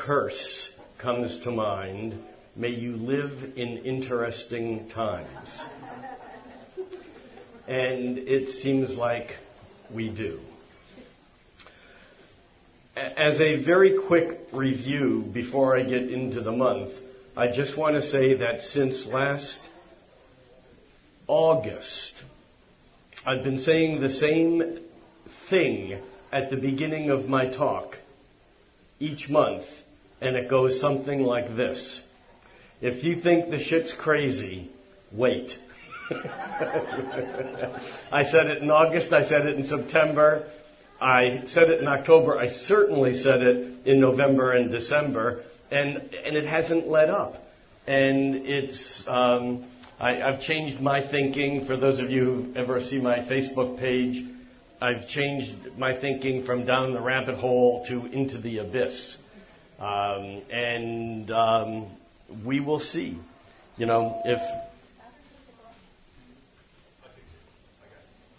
curse comes to mind. May you live in interesting times. And it seems like we do. As a very quick review before I get into the month, I just want to say that since last August, I've been saying the same thing at the beginning of my talk each month, and it goes something like this. If you think the shit's crazy, wait. I said it in August, I said it in September, I said it in October, I certainly said it in November and December, and it hasn't let up. And it's, I've changed my thinking. For those of you who ever see my Facebook page, I've changed my thinking from down the rabbit hole to into the abyss. We will see. You know,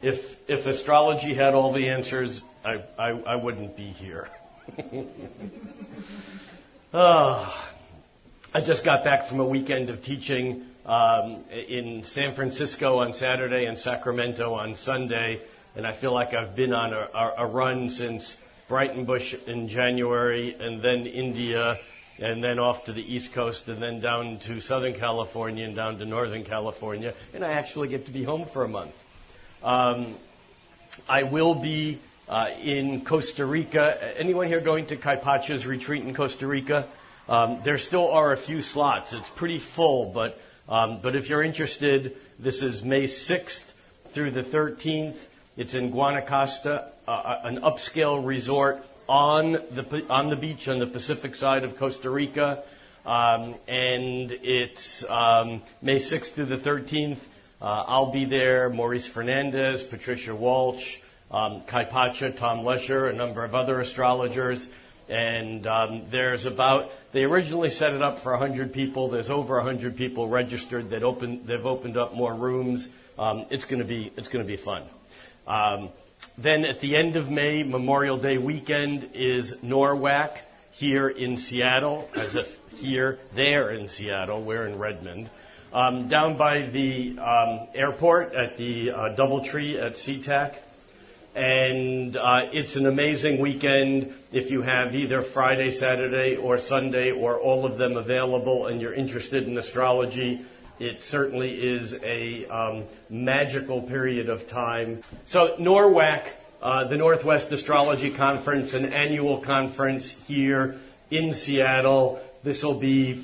if astrology had all the answers, I wouldn't be here. I just got back from a weekend of teaching in San Francisco on Saturday and Sacramento on Sunday, and I feel like I've been on a run since Brighton Bush in January, and then India, and then off to the East Coast, and then down to Southern California and down to Northern California, and I actually get to be home for a month. I will be in Costa Rica. Anyone here going to Caipacha's retreat in Costa Rica? There still are a few slots. It's pretty full, but if you're interested, this is May 6th through the 13th. It's in Guanacaste, an upscale resort on the beach on the Pacific side of Costa Rica, and it's May 6th through the 13th. I'll be there. Maurice Fernandez, Patricia Walsh, Caipacha, Tom Lesher, a number of other astrologers. And they originally set it up for 100 people. There's over 100 people registered. They've opened up more rooms. It's going to be fun. Then at the end of May, Memorial Day weekend, is NORWAC here in Seattle, as if there in Seattle. We're in Redmond. Down by the airport at the Doubletree at SeaTac. And it's an amazing weekend if you have either Friday, Saturday, or Sunday, or all of them available, and you're interested in astrology. It certainly is a magical period of time. So NORWAC, the Northwest Astrology Conference, an annual conference here in Seattle. This will be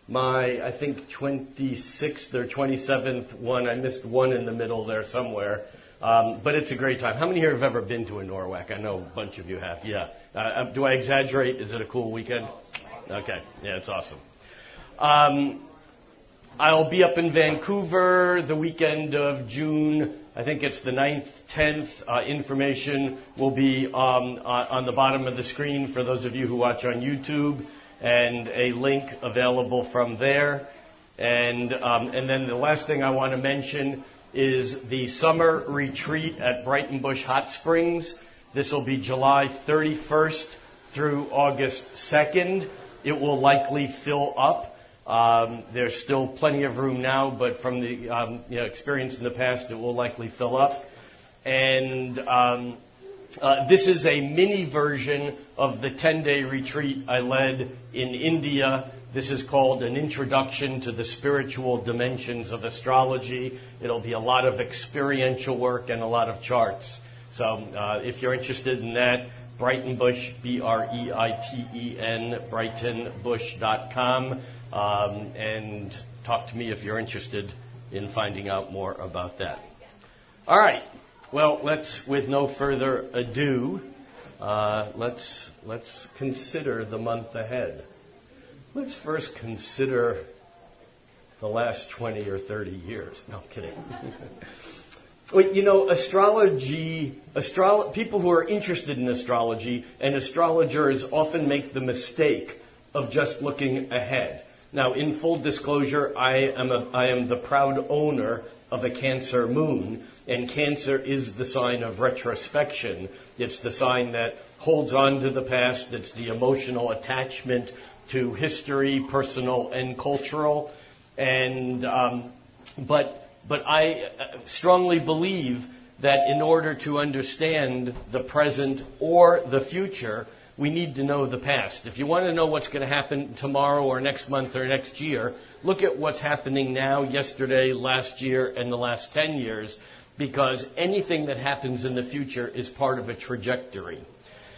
my, I think, 26th or 27th one. I missed one in the middle there somewhere. But it's a great time. How many here have ever been to a NORWAC? I know a bunch of you have, yeah. Do I exaggerate? Is it a cool weekend? Okay, yeah, it's awesome. I'll be up in Vancouver the weekend of June. I think it's the 9th, 10th. Information will be on the bottom of the screen for those of you who watch on YouTube, and a link available from there. And then the last thing I want to mention is the summer retreat at Brighton Bush Hot Springs. This will be July 31st through August 2nd. It will likely fill up. There's still plenty of room now, but from the experience in the past, it will likely fill up. And this is a mini version of the 10-day retreat I led in India. This is called An Introduction to the Spiritual Dimensions of Astrology. It'll be a lot of experiential work and a lot of charts. So if you're interested in that, Brighton Bush, BREITEN, BrightonBush.com, and talk to me if you're interested in finding out more about that. All right. Well, with no further ado, let's consider the month ahead. Let's first consider the last 20 or 30 years. No, I'm kidding. Well, astrology, people who are interested in astrology and astrologers often make the mistake of just looking ahead. Now, in full disclosure, I am the proud owner of a Cancer moon, and Cancer is the sign of retrospection. It's the sign that holds on to the past. It's the emotional attachment to history, personal and cultural. And but I strongly believe that in order to understand the present or the future, we need to know the past. If you want to know what's going to happen tomorrow or next month or next year, look at what's happening now, yesterday, last year, and the last 10 years, because anything that happens in the future is part of a trajectory.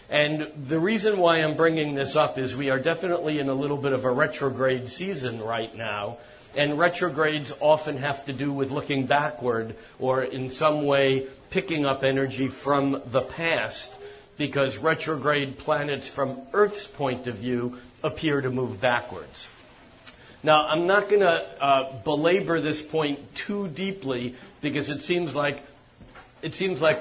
And the reason why I'm bringing this up is we are definitely in a little bit of a retrograde season right now. And retrogrades often have to do with looking backward or in some way picking up energy from the past, because retrograde planets from Earth's point of view appear to move backwards. Now, I'm not going to belabor this point too deeply, because it seems like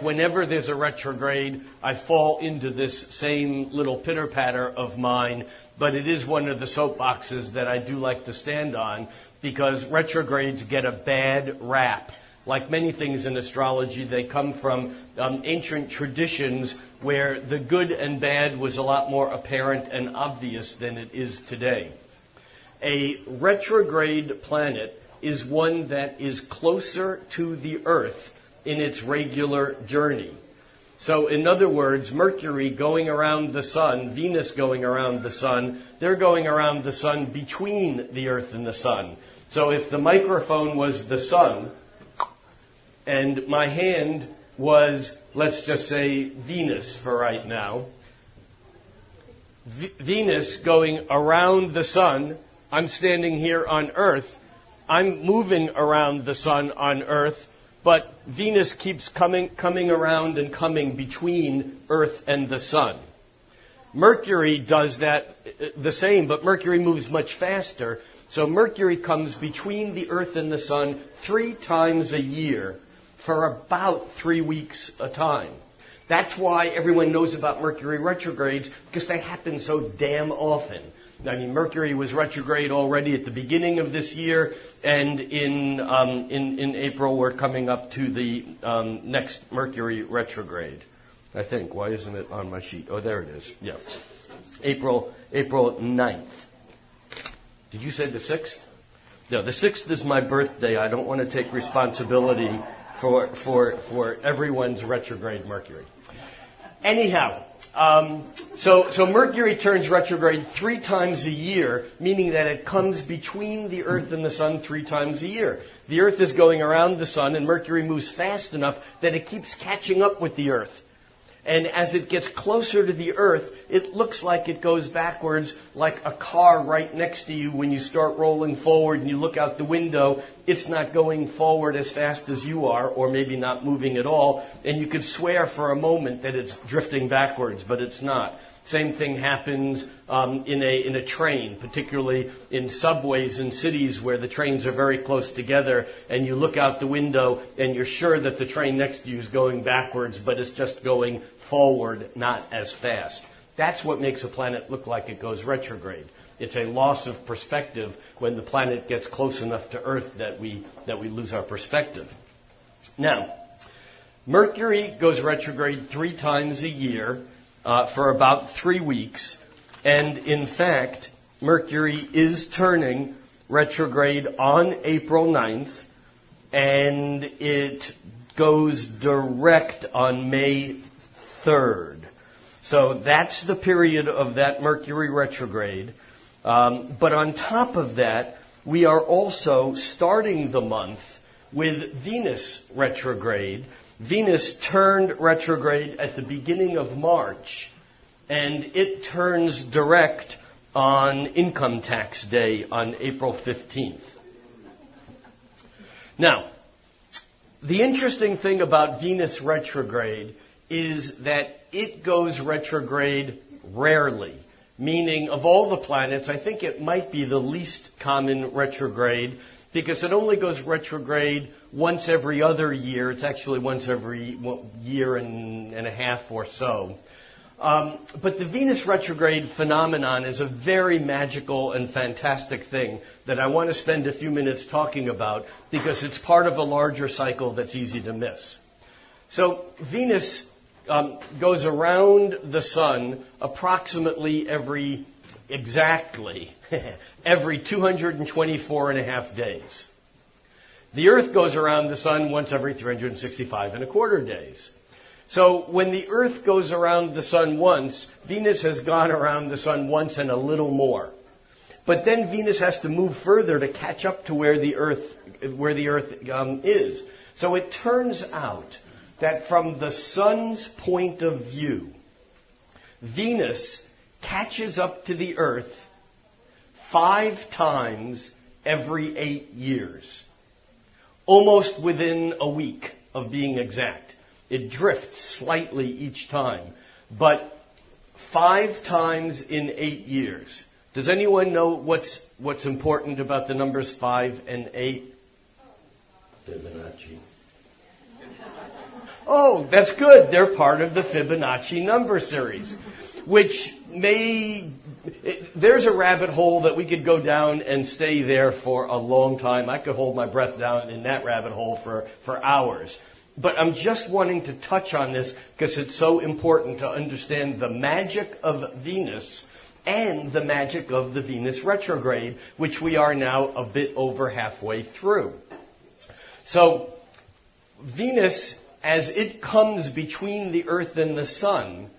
whenever there's a retrograde, I fall into this same little pitter-patter of mine, but it is one of the soapboxes that I do like to stand on, because retrogrades get a bad rap. Like many things in astrology, they come from ancient traditions where the good and bad was a lot more apparent and obvious than it is today. A retrograde planet is one that is closer to the Earth in its regular journey. So in other words, Mercury going around the Sun, Venus going around the Sun, they're going around the Sun between the Earth and the Sun. So if the microphone was the Sun, and my hand was, let's just say, Venus for right now, Venus going around the Sun, I'm standing here on Earth, I'm moving around the Sun on Earth, but Venus keeps coming around and coming between Earth and the Sun. Mercury does that the same, but Mercury moves much faster. So Mercury comes between the Earth and the Sun 3 times a year for about 3 weeks a time. That's why everyone knows about Mercury retrogrades, because they happen so damn often. I mean, Mercury was retrograde already at the beginning of this year, and in April we're coming up to the next Mercury retrograde, I think. Why isn't it on my sheet? Oh, there it is. Yeah, April 9th. Did you say the 6th? No, the 6th is my birthday. I don't want to take responsibility for everyone's retrograde Mercury. Anyhow, so Mercury turns retrograde 3 times a year, meaning that it comes between the Earth and the Sun 3 times a year. The Earth is going around the Sun, and Mercury moves fast enough that it keeps catching up with the Earth. And as it gets closer to the Earth, it looks like it goes backwards, like a car right next to you. When you start rolling forward and you look out the window, it's not going forward as fast as you are, or maybe not moving at all. And you could swear for a moment that it's drifting backwards, but it's not. Same thing happens in a train, particularly in subways in cities where the trains are very close together, and you look out the window and you're sure that the train next to you is going backwards, but it's just going forward, not as fast. That's what makes a planet look like it goes retrograde. It's a loss of perspective when the planet gets close enough to Earth that we lose our perspective. Now, Mercury goes retrograde 3 times a year. For about 3 weeks, and in fact, Mercury is turning retrograde on April 9th, and it goes direct on May 3rd. So that's the period of that Mercury retrograde. But on top of that, we are also starting the month with Venus retrograde. Venus turned retrograde at the beginning of March, and it turns direct on Income Tax Day on April 15th. Now, the interesting thing about Venus retrograde is that it goes retrograde rarely, meaning of all the planets, I think it might be the least common retrograde, because it only goes retrograde once every other year. It's actually once every year and a half or so. But the Venus retrograde phenomenon is a very magical and fantastic thing that I want to spend a few minutes talking about, because it's part of a larger cycle that's easy to miss. So Venus goes around the sun approximately exactly every 224 and a half days. The Earth goes around the sun once every 365 and a quarter days. So when the Earth goes around the sun once, Venus has gone around the sun once and a little more. But then Venus has to move further to catch up to where the Earth is. So it turns out that from the sun's point of view, Venus catches up to the Earth 5 times every 8 years, almost within a week of being exact. It drifts slightly each time, but 5 times in 8 years. Does anyone know what's important about the numbers 5 and 8? Fibonacci. Oh, that's good. They're part of the Fibonacci number series, which there's a rabbit hole that we could go down and stay there for a long time. I could hold my breath down in that rabbit hole for hours. But I'm just wanting to touch on this because it's so important to understand the magic of Venus and the magic of the Venus retrograde, which we are now a bit over halfway through. So Venus, as it comes between the Earth and the sun,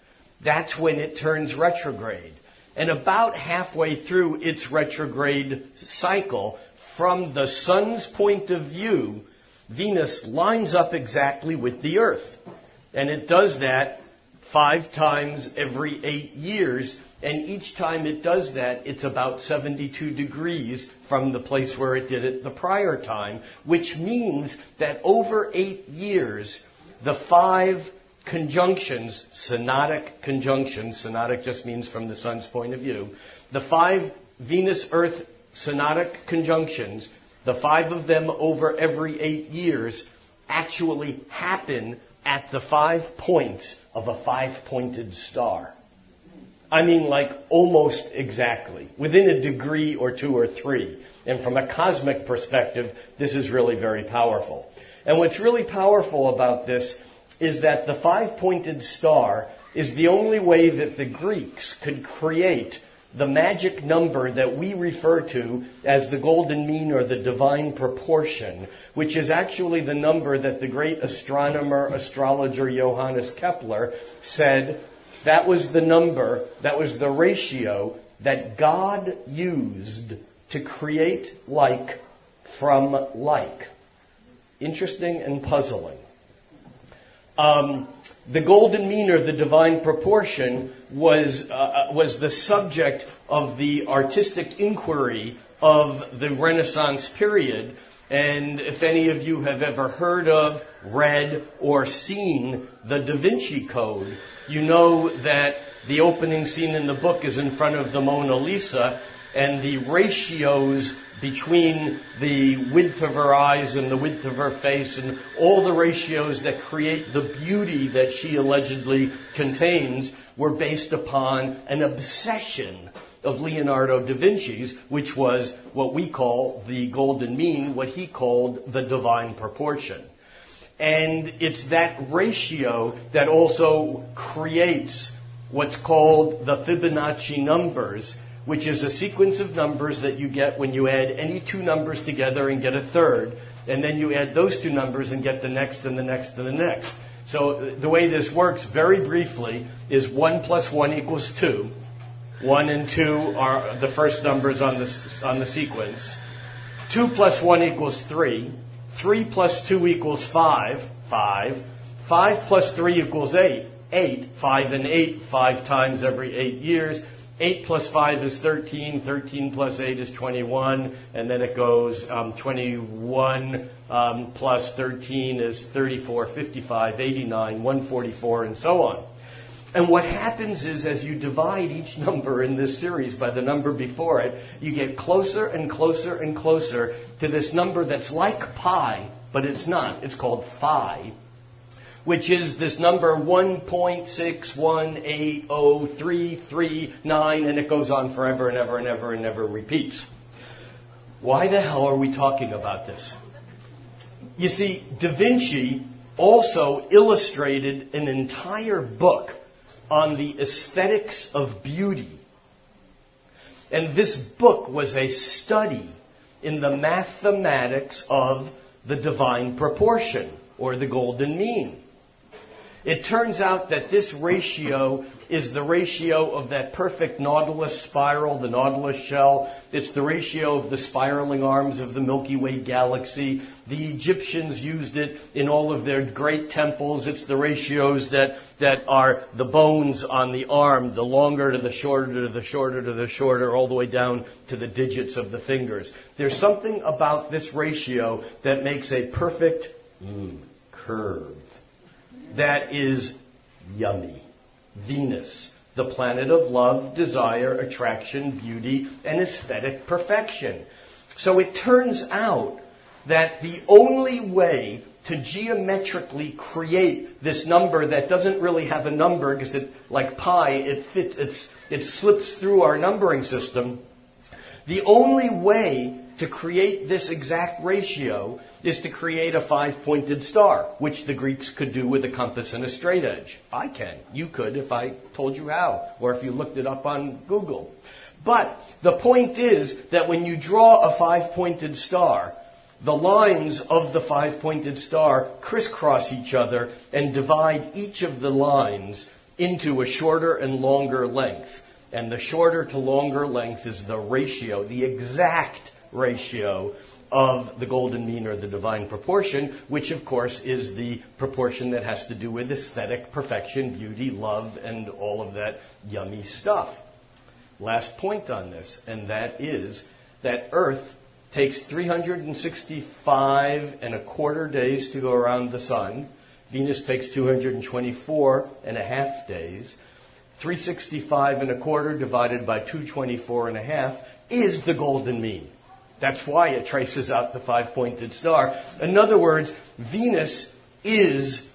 that's when it turns retrograde. And about halfway through its retrograde cycle, from the sun's point of view, Venus lines up exactly with the Earth. And it does that 5 times every 8 years. And each time it does that, it's about 72 degrees from the place where it did it the prior time, which means that over 8 years, the 5 conjunctions, synodic conjunctions, synodic just means from the sun's point of view, the 5 Venus-Earth synodic conjunctions, the 5 of them over every 8 years, actually happen at the 5 points of a 5-pointed star. I mean, like almost exactly, within a degree or 2 or 3. And from a cosmic perspective, this is really very powerful. And what's really powerful about this is that the 5-pointed star is the only way that the Greeks could create the magic number that we refer to as the golden mean or the divine proportion, which is actually the number that the great astronomer, astrologer Johannes Kepler said that was the number, that was the ratio that God used to create like from like. Interesting and puzzling. The golden mean or the divine proportion was the subject of the artistic inquiry of the Renaissance period. And if any of you have ever heard of, read, or seen the Da Vinci Code, you know that the opening scene in the book is in front of the Mona Lisa, and the ratios between the width of her eyes and the width of her face and all the ratios that create the beauty that she allegedly contains were based upon an obsession of Leonardo da Vinci's, which was what we call the golden mean, what he called the divine proportion. And it's that ratio that also creates what's called the Fibonacci numbers, which is a sequence of numbers that you get when you add any 2 numbers together and get a third, and then you add those 2 numbers and get the next and the next and the next. So the way this works, very briefly, is 1 plus 1 equals 2. 1 and 2 are the first numbers on the sequence. 2 plus 1 equals 3. 3 plus 2 equals 5. 5. 5 plus 3 equals 8. 8. 5 and 8, 5 times every 8 years. 8 plus 5 is 13, 13 plus 8 is 21, and then it goes 21 plus 13 is 34, 55, 89, 144, and so on. And what happens is as you divide each number in this series by the number before it, you get closer and closer and closer to this number that's like pi, but it's not. It's called phi, which is this number 1.6180339, and it goes on forever and ever and ever and never repeats. Why the hell are we talking about this? You see, Da Vinci also illustrated an entire book on the aesthetics of beauty. And this book was a study in the mathematics of the divine proportion, or the golden mean. It turns out that this ratio is the ratio of that perfect Nautilus spiral, the Nautilus shell. It's the ratio of the spiraling arms of the Milky Way galaxy. The Egyptians used it in all of their great temples. It's the ratios that are the bones on the arm, the longer to the shorter to the shorter to the shorter, all the way down to the digits of the fingers. There's something about this ratio that makes a perfect curve. That is yummy. Venus, the planet of love, desire, attraction, beauty, and aesthetic perfection. So it turns out that the only way to geometrically create this number that doesn't really have a number, because it, like pi, it slips through our numbering system. The only way to create this exact ratio is to create a 5-pointed star, which the Greeks could do with a compass and a straight edge. I can. You could if I told you how, or if you looked it up on Google. But the point is that when you draw a 5-pointed star, the lines of the 5-pointed star crisscross each other and divide each of the lines into a shorter and longer length. And the shorter to longer length is the ratio, the exact ratio of the golden mean, or the divine proportion, which of course is the proportion that has to do with aesthetic perfection, beauty, love, and all of that yummy stuff. Last point on this, and that is that Earth takes 365 and a quarter days to go around the sun. Venus takes 224 and a half days. 365 and a quarter divided by 224 and a half is the golden mean. That's why it traces out the 5-pointed star. In other words, Venus is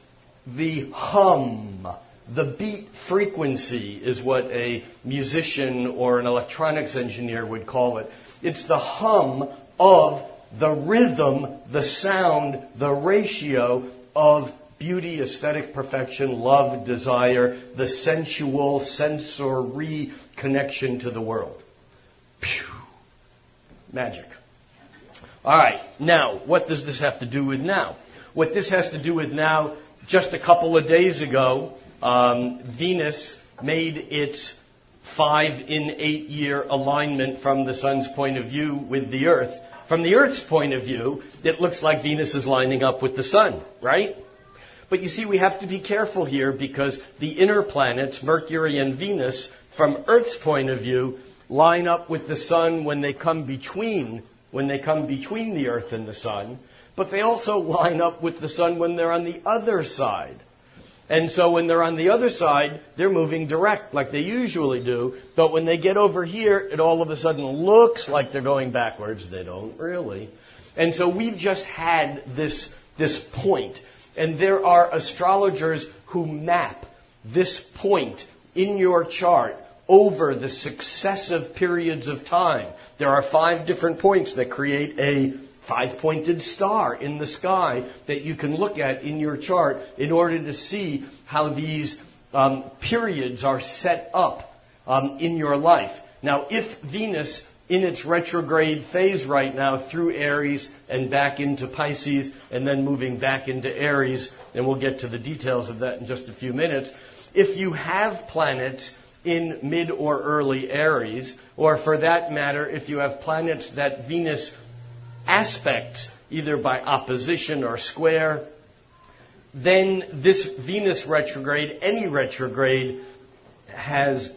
the hum. The beat frequency is what a musician or an electronics engineer would call it. It's the hum of the rhythm, the sound, the ratio of beauty, aesthetic perfection, love, desire, the sensual, sensory connection to the world. Phew. Magic. All right, now, what does this have to do with now? What this has to do with now, just a couple of days ago, Venus made its 5 in 8 year alignment from the sun's point of view with the Earth. From the Earth's point of view, it looks like Venus is lining up with the sun, right? But you see, we have to be careful here because the inner planets, Mercury and Venus, from Earth's point of view, line up with the sun when they come between the Earth and the sun, but they also line up with the sun when they're on the other side. And so when they're on the other side, they're moving direct like they usually do, but when they get over here, it all of a sudden looks like they're going backwards. They don't really. And so we've just had this point, and there are astrologers who map this point in your chart over the successive periods of time. There are 5 different points that create a 5-pointed star in the sky that you can look at in your chart in order to see how these periods are set up in your life. Now, if Venus, in its retrograde phase right now through Aries and back into Pisces and then moving back into Aries, and we'll get to the details of that in just a few minutes, if you have planets in mid or early Aries, or for that matter, if you have planets that Venus aspects, either by opposition or square, then this Venus retrograde, any retrograde, has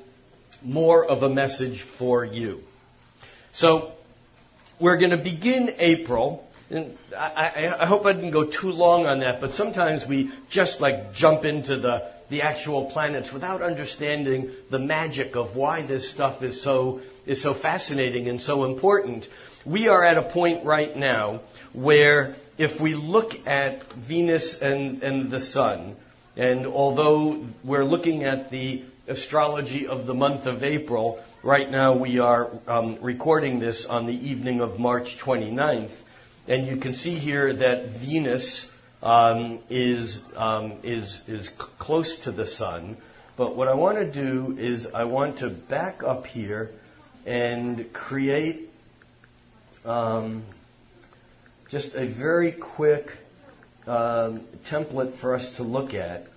more of a message for you. So we're going to begin April, and I hope I didn't go too long on that, but sometimes we just jump into the actual planets without understanding the magic of why this stuff is so fascinating and so important. We are at a point right now where if we look at Venus and the sun, and although we're looking at the astrology of the month of April, right now we are recording this on the evening of March 29th, and you can see here that Venus is close to the sun. But what I want to do is I want to back up here and create just a very quick template for us to look at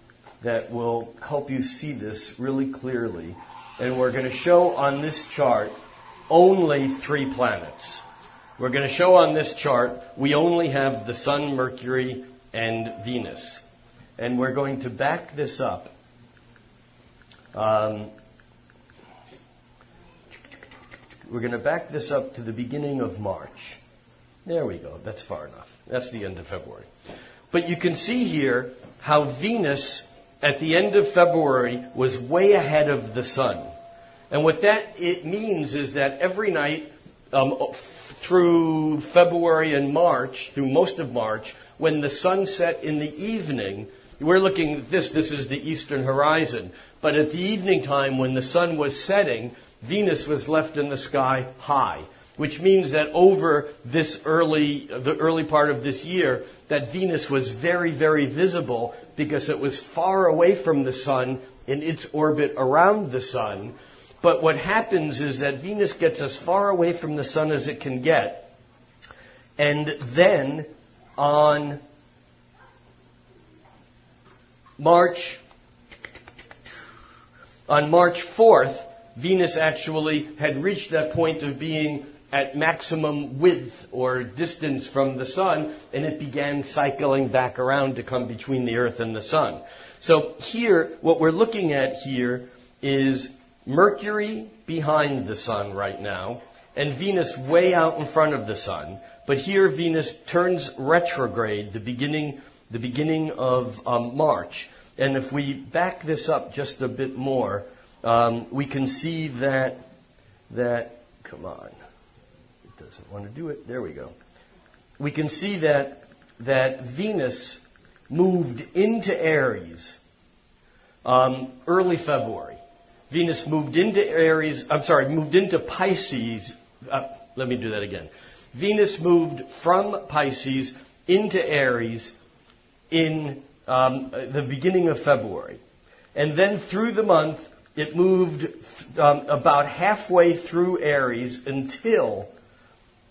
that will help you see this really clearly. And we're going to show on this chart only 3 planets. We're going to show on this chart we only have the Sun, Mercury, and Venus. And we're going to back this up. We're going to back this up to the beginning of March. There we go. That's far enough. That's the end of February. But you can see here how Venus at the end of February was way ahead of the sun. And what it means is that every night through February and March, through most of March, when the sun set in the evening, we're looking at this is the eastern horizon. But at the evening time when the sun was setting, Venus was left in the sky high, which means that over the early part of this year, that Venus was very, very visible because it was far away from the sun in its orbit around the sun. But what happens is that Venus gets as far away from the sun as it can get. And then on March 4th, Venus actually had reached that point of being at maximum width or distance from the sun, and it began cycling back around to come between the Earth and the sun. So here, what we're looking at here is Mercury behind the sun right now, and Venus way out in front of the sun. But here Venus turns retrograde the beginning of March. And if we back this up just a bit more, we can see that come on. Doesn't want to do it. There we go. We can see that Venus moved into Aries early February. Venus moved into Pisces. Let me do that again. Venus moved from Pisces into Aries in the beginning of February. And then through the month, it moved about halfway through Aries until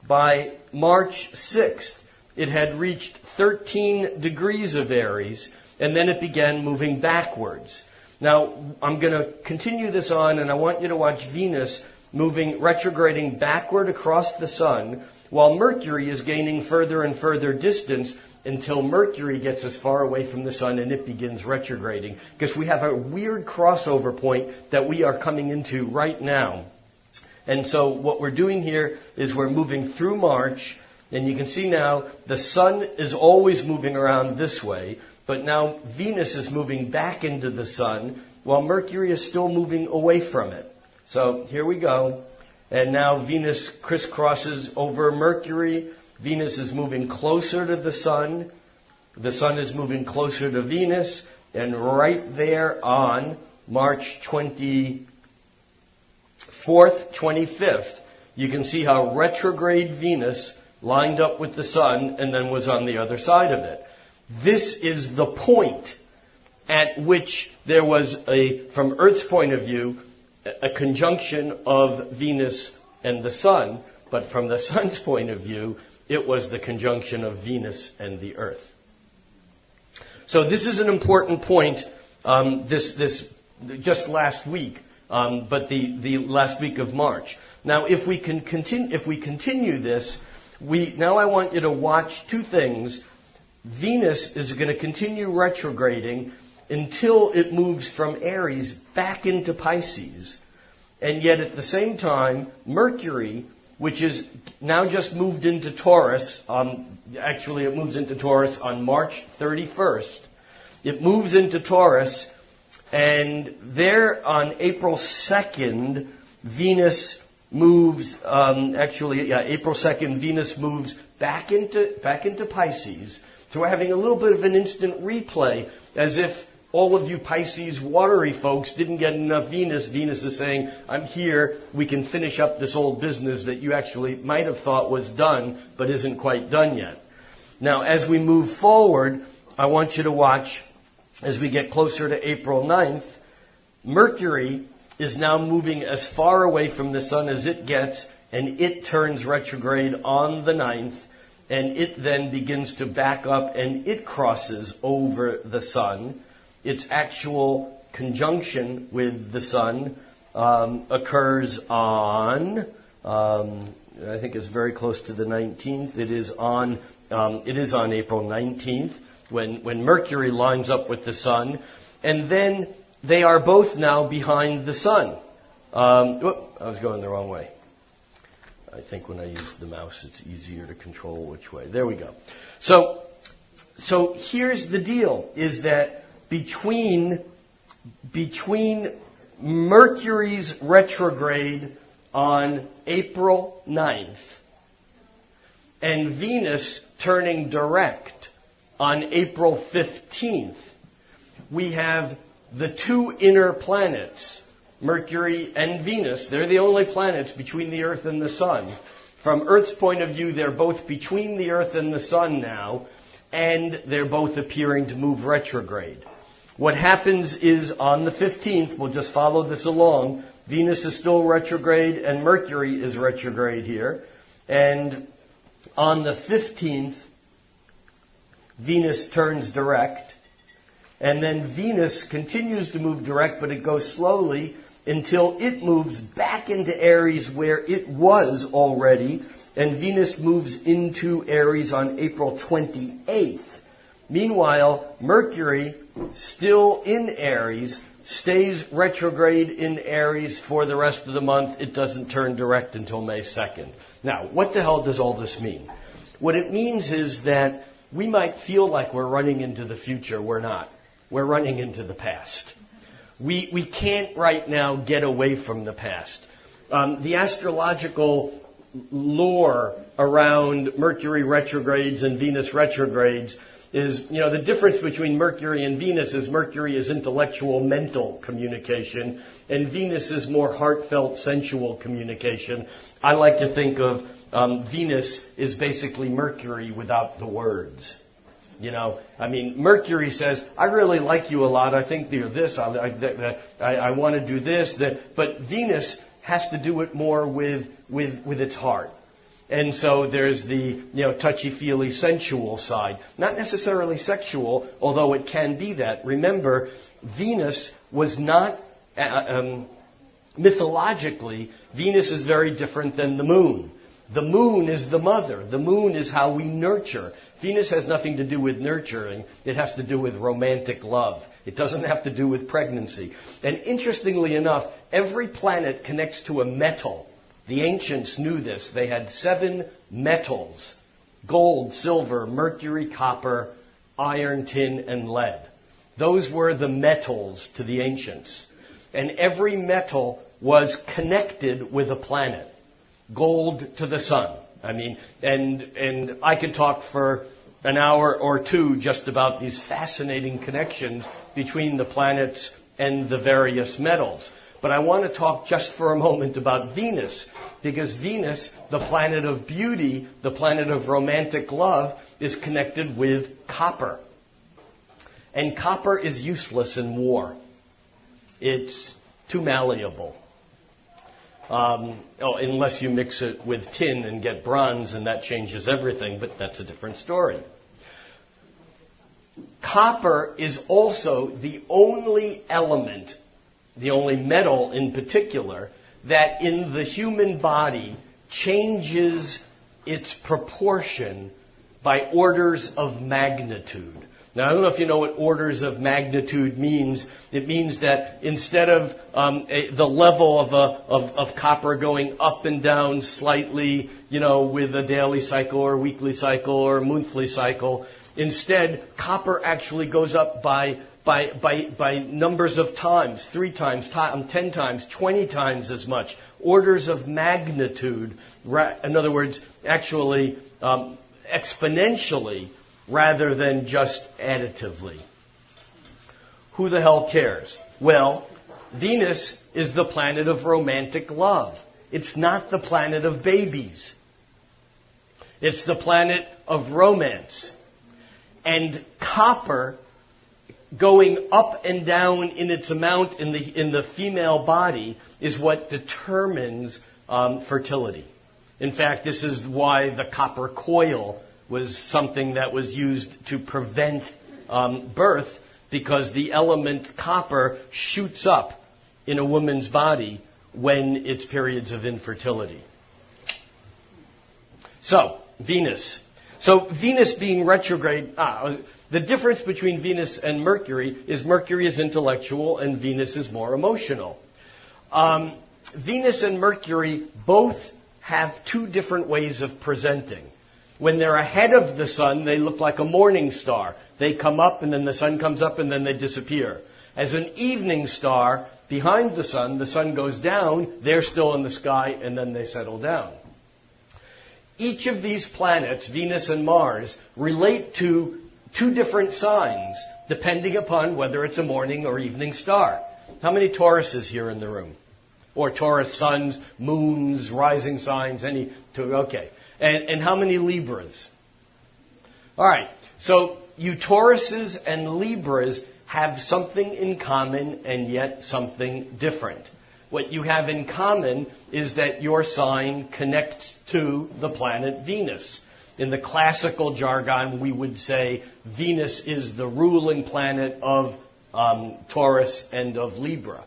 by March 6th, it had reached 13 degrees of Aries, and then it began moving backwards. Now, I'm going to continue this on, and I want you to watch Venus retrograding backward across the sun, while Mercury is gaining further and further distance until Mercury gets as far away from the sun and it begins retrograding. Because we have a weird crossover point that we are coming into right now. And so what we're doing here is we're moving through March, and you can see now the sun is always moving around this way, but now Venus is moving back into the sun while Mercury is still moving away from it. So here we go. And now Venus crisscrosses over Mercury. Venus is moving closer to the sun. The sun is moving closer to Venus. And right there on March 24th, 25th, you can see how retrograde Venus lined up with the sun and then was on the other side of it. This is the point at which there was from Earth's point of view, a conjunction of Venus and the sun, but from the sun's point of view, it was the conjunction of Venus and the Earth. So this is an important point. This just last week, but the last week of March. Now, if we continue this, now I want you to watch two things. Venus is going to continue retrograding until it moves from Aries back into Pisces. And yet at the same time, Mercury, which is now just moved into Taurus, actually it moves into Taurus on March 31st. It moves into Taurus, and there on April 2nd, Venus moves, April 2nd, Venus moves back into Pisces. So we're having a little bit of an instant replay, as if all of you Pisces watery folks didn't get enough Venus. Venus is saying, I'm here, we can finish up this old business that you actually might have thought was done, but isn't quite done yet. Now, as we move forward, I want you to watch as we get closer to April 9th. Mercury is now moving as far away from the sun as it gets, and it turns retrograde on the 9th, and it then begins to back up, and it crosses over the sun. Its actual conjunction with the sun occurs on, I think it's very close to the 19th. It is on April 19th when Mercury lines up with the sun, and then they are both now behind the sun. I was going the wrong way. I think when I use the mouse, it's easier to control which way. There we go. So here's the deal, is that between Mercury's retrograde on April 9th and Venus turning direct on April 15th, we have the two inner planets, Mercury and Venus. They're the only planets between the Earth and the Sun. From Earth's point of view, they're both between the Earth and the Sun now, and they're both appearing to move retrograde. What happens is on the 15th, we'll just follow this along, Venus is still retrograde and Mercury is retrograde here. And on the 15th, Venus turns direct. And then Venus continues to move direct, but it goes slowly until it moves back into Aries where it was already. And Venus moves into Aries on April 28th. Meanwhile, Mercury, still in Aries, stays retrograde in Aries for the rest of the month. It doesn't turn direct until May 2nd. Now, what the hell does all this mean? What it means is that we might feel like we're running into the future. We're not. We're running into the past. We can't right now get away from the past. The astrological lore around Mercury retrogrades and Venus retrogrades is, the difference between Mercury and Venus is Mercury is intellectual, mental communication, and Venus is more heartfelt, sensual communication. I like to think of Venus is basically Mercury without the words. Mercury says, I really like you a lot. I think you're this. I want to do this. But Venus has to do it more with its heart. And so there's the touchy-feely sensual side. Not necessarily sexual, although it can be that. Remember, Venus was not, mythologically, Venus is very different than the moon. The moon is the mother. The moon is how we nurture. Venus has nothing to do with nurturing. It has to do with romantic love. It doesn't have to do with pregnancy. And interestingly enough, every planet connects to a metal. The ancients knew this. They had 7 metals: gold, silver, mercury, copper, iron, tin, and lead. Those were the metals to the ancients. And every metal was connected with a planet. Gold to the sun. And I could talk for an hour or two just about these fascinating connections between the planets and the various metals. But I want to talk just for a moment about Venus, because Venus, the planet of beauty, the planet of romantic love, is connected with copper. And copper is useless in war. It's too malleable. Unless you mix it with tin and get bronze, and that changes everything, but that's a different story. Copper is also the only element, the only metal in particular, that in the human body changes its proportion by orders of magnitude. Now, I don't know if you know what orders of magnitude means. It means that instead of the level of copper going up and down slightly, with a daily cycle or weekly cycle or monthly cycle, instead, copper actually goes up by numbers of times, 3 times, 10 times, 20 times as much. Orders of magnitude, in other words, actually exponentially, rather than just additively. Who the hell cares? Well, Venus is the planet of romantic love. It's not the planet of babies. It's the planet of romance. And copper going up and down in its amount in the female body is what determines fertility. In fact, this is why the copper coil was something that was used to prevent birth, because the element copper shoots up in a woman's body when it's periods of infertility. So, Venus. So, Venus being retrograde, the difference between Venus and Mercury is intellectual and Venus is more emotional. Venus and Mercury both have two different ways of presenting. When they're ahead of the sun, they look like a morning star. They come up and then the sun comes up and then they disappear. As an evening star, behind the sun goes down, they're still in the sky, and then they settle down. Each of these planets, Venus and Mars, relate to two different signs, depending upon whether it's a morning or evening star. How many Tauruses here in the room? Or Taurus suns, moons, rising signs, okay. And how many Libras? All right, so you Tauruses and Libras have something in common and yet something different. What you have in common is that your sign connects to the planet Venus. In the classical jargon, we would say Venus is the ruling planet of Taurus and of Libra.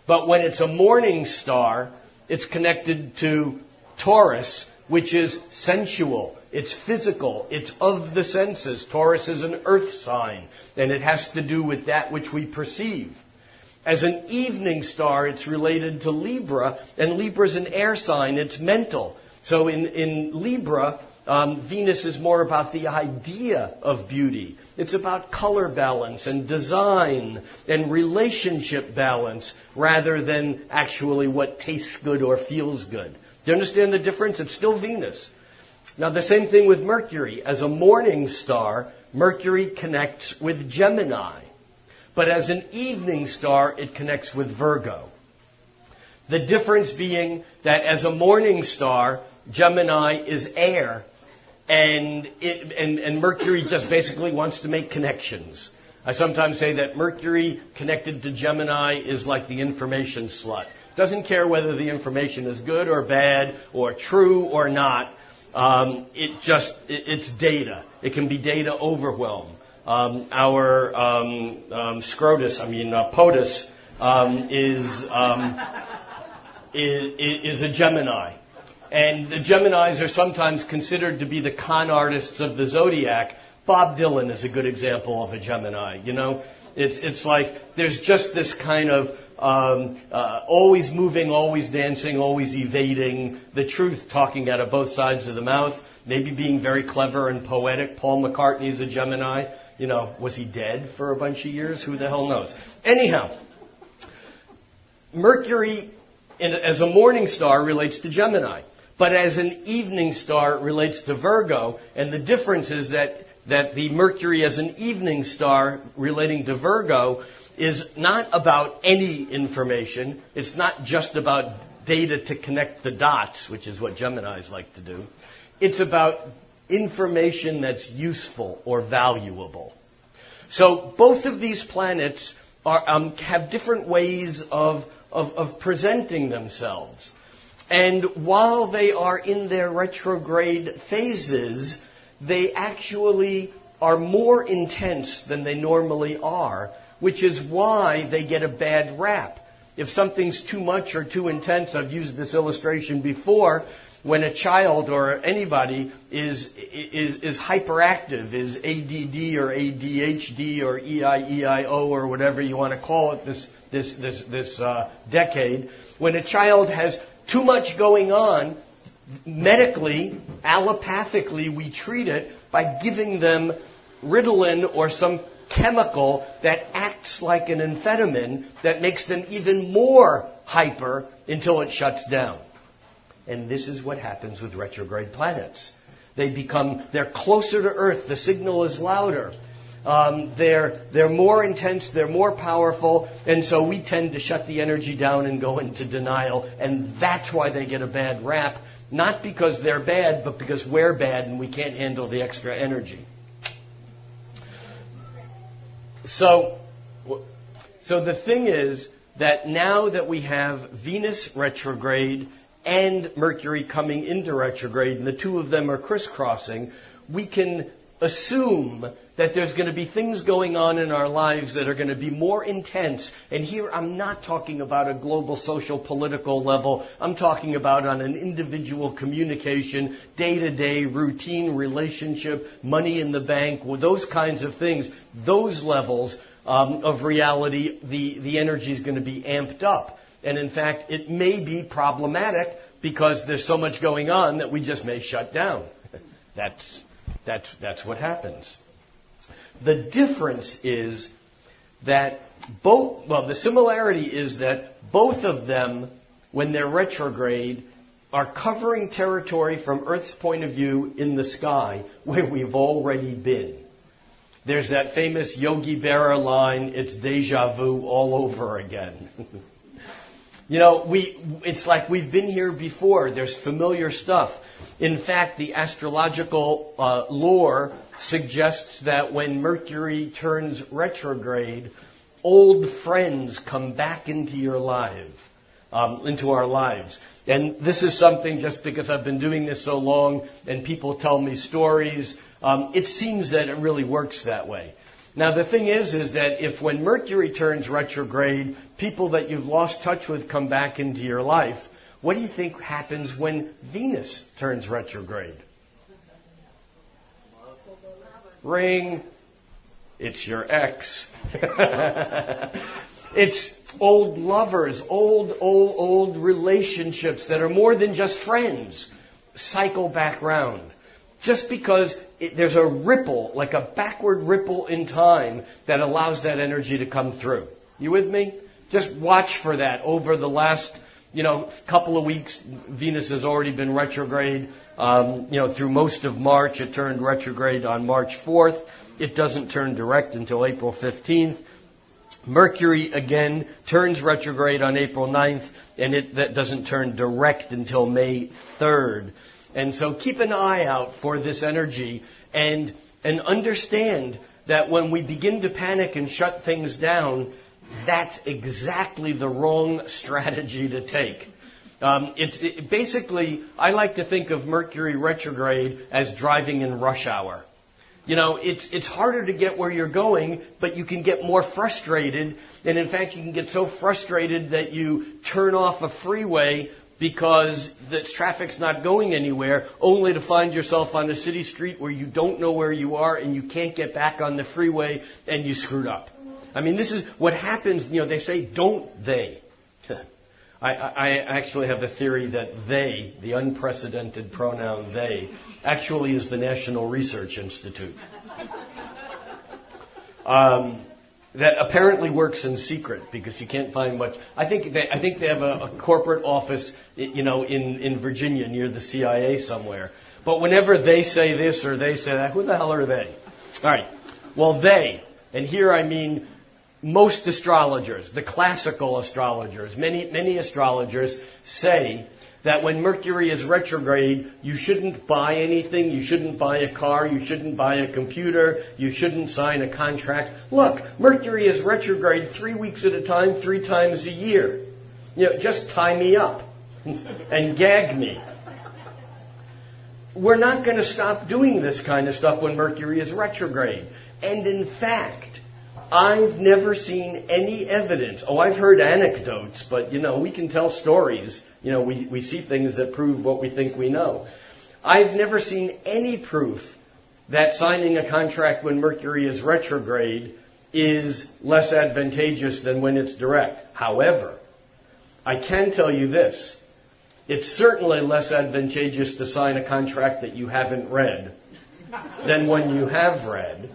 But when it's a morning star, it's connected to Taurus, which is sensual. It's physical. It's of the senses. Taurus is an earth sign, and it has to do with that which we perceive. As an evening star, it's related to Libra, and Libra is an air sign. It's mental. So in Libra, Venus is more about the idea of beauty. It's about color balance and design and relationship balance rather than actually what tastes good or feels good. Do you understand the difference? It's still Venus. Now, the same thing with Mercury. As a morning star, Mercury connects with Gemini. But as an evening star, it connects with Virgo. The difference being that as a morning star, Gemini is air, and Mercury just basically wants to make connections. I sometimes say that Mercury connected to Gemini is like the information slut. Doesn't care whether the information is good or bad or true or not. It's data. It can be data overwhelm. Our POTUS is a Gemini. And the Geminis are sometimes considered to be the con artists of the zodiac. Bob Dylan is a good example of a Gemini. You know, it's like there's just this kind of always moving, always dancing, always evading the truth, talking out of both sides of the mouth, maybe being very clever and poetic. Paul McCartney is a Gemini. You know, was he dead for a bunch of years? Who the hell knows? Anyhow, Mercury as a morning star relates to Gemini, but as an evening star relates to Virgo, and the difference is that the Mercury as an evening star relating to Virgo is not about any information. It's not just about data to connect the dots, which is what Geminis like to do. It's about information that's useful or valuable. So both of these planets have different ways of presenting themselves. And while they are in their retrograde phases, they actually are more intense than they normally are, which is why they get a bad rap. If something's too much or too intense, I've used this illustration before, when a child or anybody is hyperactive, is ADD or ADHD or EIEIO or whatever you want to call it this decade, when a child has too much going on, medically, allopathically, we treat it by giving them Ritalin or some chemical that acts like an amphetamine that makes them even more hyper until it shuts down. And this is what happens with retrograde planets. They're closer to Earth. The signal is louder. They're more intense. They're more powerful. And so we tend to shut the energy down and go into denial. And that's why they get a bad rap. Not because they're bad, but because we're bad and we can't handle the extra energy. So the thing is that now that we have Venus retrograde and Mercury coming into retrograde, and the two of them are crisscrossing, we can assume that there's going to be things going on in our lives that are going to be more intense. And here I'm not talking about a global social political level. I'm talking about on an individual communication, day-to-day routine relationship, money in the bank, those kinds of things, those levels of reality, the energy is going to be amped up. And in fact, it may be problematic because there's so much going on that we just may shut down. That's what happens. The difference is that the similarity is that both of them, when they're retrograde, are covering territory from Earth's point of view in the sky where we've already been. There's that famous Yogi Berra line, it's deja vu all over again. It's like we've been here before. There's familiar stuff. In fact, the astrological lore suggests that when Mercury turns retrograde, old friends come back into your life, into our lives. And this is something, just because I've been doing this so long and people tell me stories, it seems that it really works that way. Now, the thing is that if when Mercury turns retrograde, people that you've lost touch with come back into your life, what do you think happens when Venus turns retrograde? Ring. It's your ex. It's old lovers, old relationships that are more than just friends, cycle back round. Just because there's a ripple, like a backward ripple in time that allows that energy to come through. You with me? Just watch for that over the last, couple of weeks. Venus has already been retrograde, through most of March. It turned retrograde on March 4th. It doesn't turn direct until April 15th. Mercury, again, turns retrograde on April 9th, and that doesn't turn direct until May 3rd. And so keep an eye out for this energy and understand that when we begin to panic and shut things down, that's exactly the wrong strategy to take. Basically, I like to think of Mercury retrograde as driving in rush hour. It's harder to get where you're going, but you can get more frustrated. And in fact, you can get so frustrated that you turn off a freeway because the traffic's not going anywhere, only to find yourself on a city street where you don't know where you are and you can't get back on the freeway and you screwed up. I mean, this is what happens. They say, don't they? I actually have the theory that they, the unprecedented pronoun they, actually is the National Research Institute. That apparently works in secret because you can't find much. I think they have a corporate office, in Virginia near the CIA somewhere. But whenever they say this or they say that, who the hell are they? All right. Well, they, and here I mean most astrologers, the classical astrologers, many astrologers say that when Mercury is retrograde, you shouldn't buy anything, you shouldn't buy a car, you shouldn't buy a computer, you shouldn't sign a contract. Look, Mercury is retrograde 3 weeks at a time, 3 times a year. Just tie me up and gag me. We're not going to stop doing this kind of stuff when Mercury is retrograde. And in fact, I've never seen any evidence. I've heard anecdotes, but, we can tell stories. We see things that prove what we think we know. I've never seen any proof that signing a contract when Mercury is retrograde is less advantageous than when it's direct. However, I can tell you this. It's certainly less advantageous to sign a contract that you haven't read than one you have read,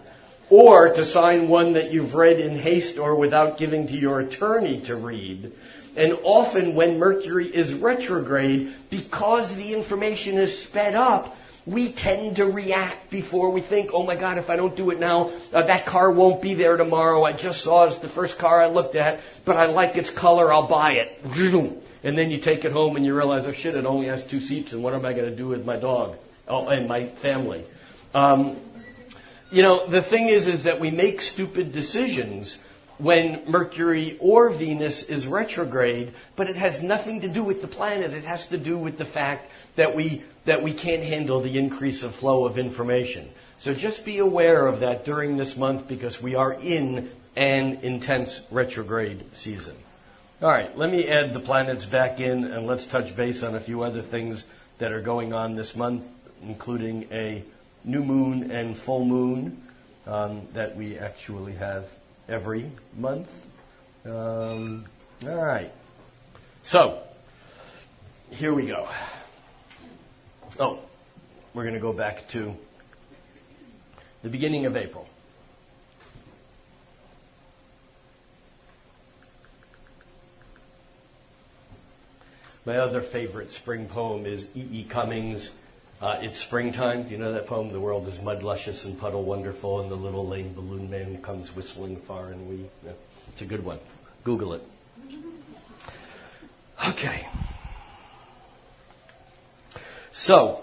or to sign one that you've read in haste or without giving to your attorney to read. And often when Mercury is retrograde, because the information is sped up, we tend to react before we think, oh my God, if I don't do it now, that car won't be there tomorrow. I just saw it's the first car I looked at, but I like its color, I'll buy it. And then you take it home and you realize, oh shit, it only has 2 seats, and what am I going to do with my dog and my family? The thing is that we make stupid decisions when Mercury or Venus is retrograde, but it has nothing to do with the planet. It has to do with the fact that we can't handle the increase of flow of information. So just be aware of that during this month, because we are in an intense retrograde season. All right, let me add the planets back in, and let's touch base on a few other things that are going on this month, including a new moon and full moon that we actually have every month. All right. So, here we go. Oh, we're going to go back to the beginning of April. My other favorite spring poem is E.E. Cummings' It's Springtime. Do you know that poem? The world is mud luscious and puddle wonderful, and the little lame balloon man comes whistling far and wee. Yeah, it's a good one. Google it. Okay. So,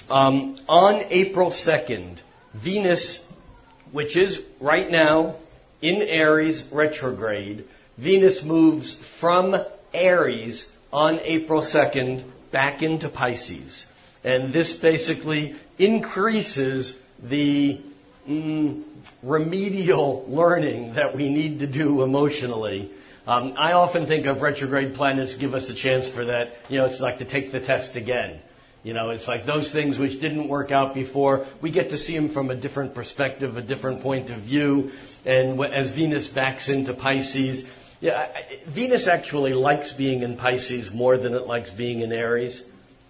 on April 2nd, Venus, which is right now in Aries retrograde, Venus moves from Aries on April 2nd back into Pisces. And this basically increases the remedial learning that we need to do emotionally. I often think of retrograde planets give us a chance for that. It's like to take the test again. It's like those things which didn't work out before, we get to see them from a different perspective, a different point of view. And as Venus backs into Pisces, Venus actually likes being in Pisces more than it likes being in Aries.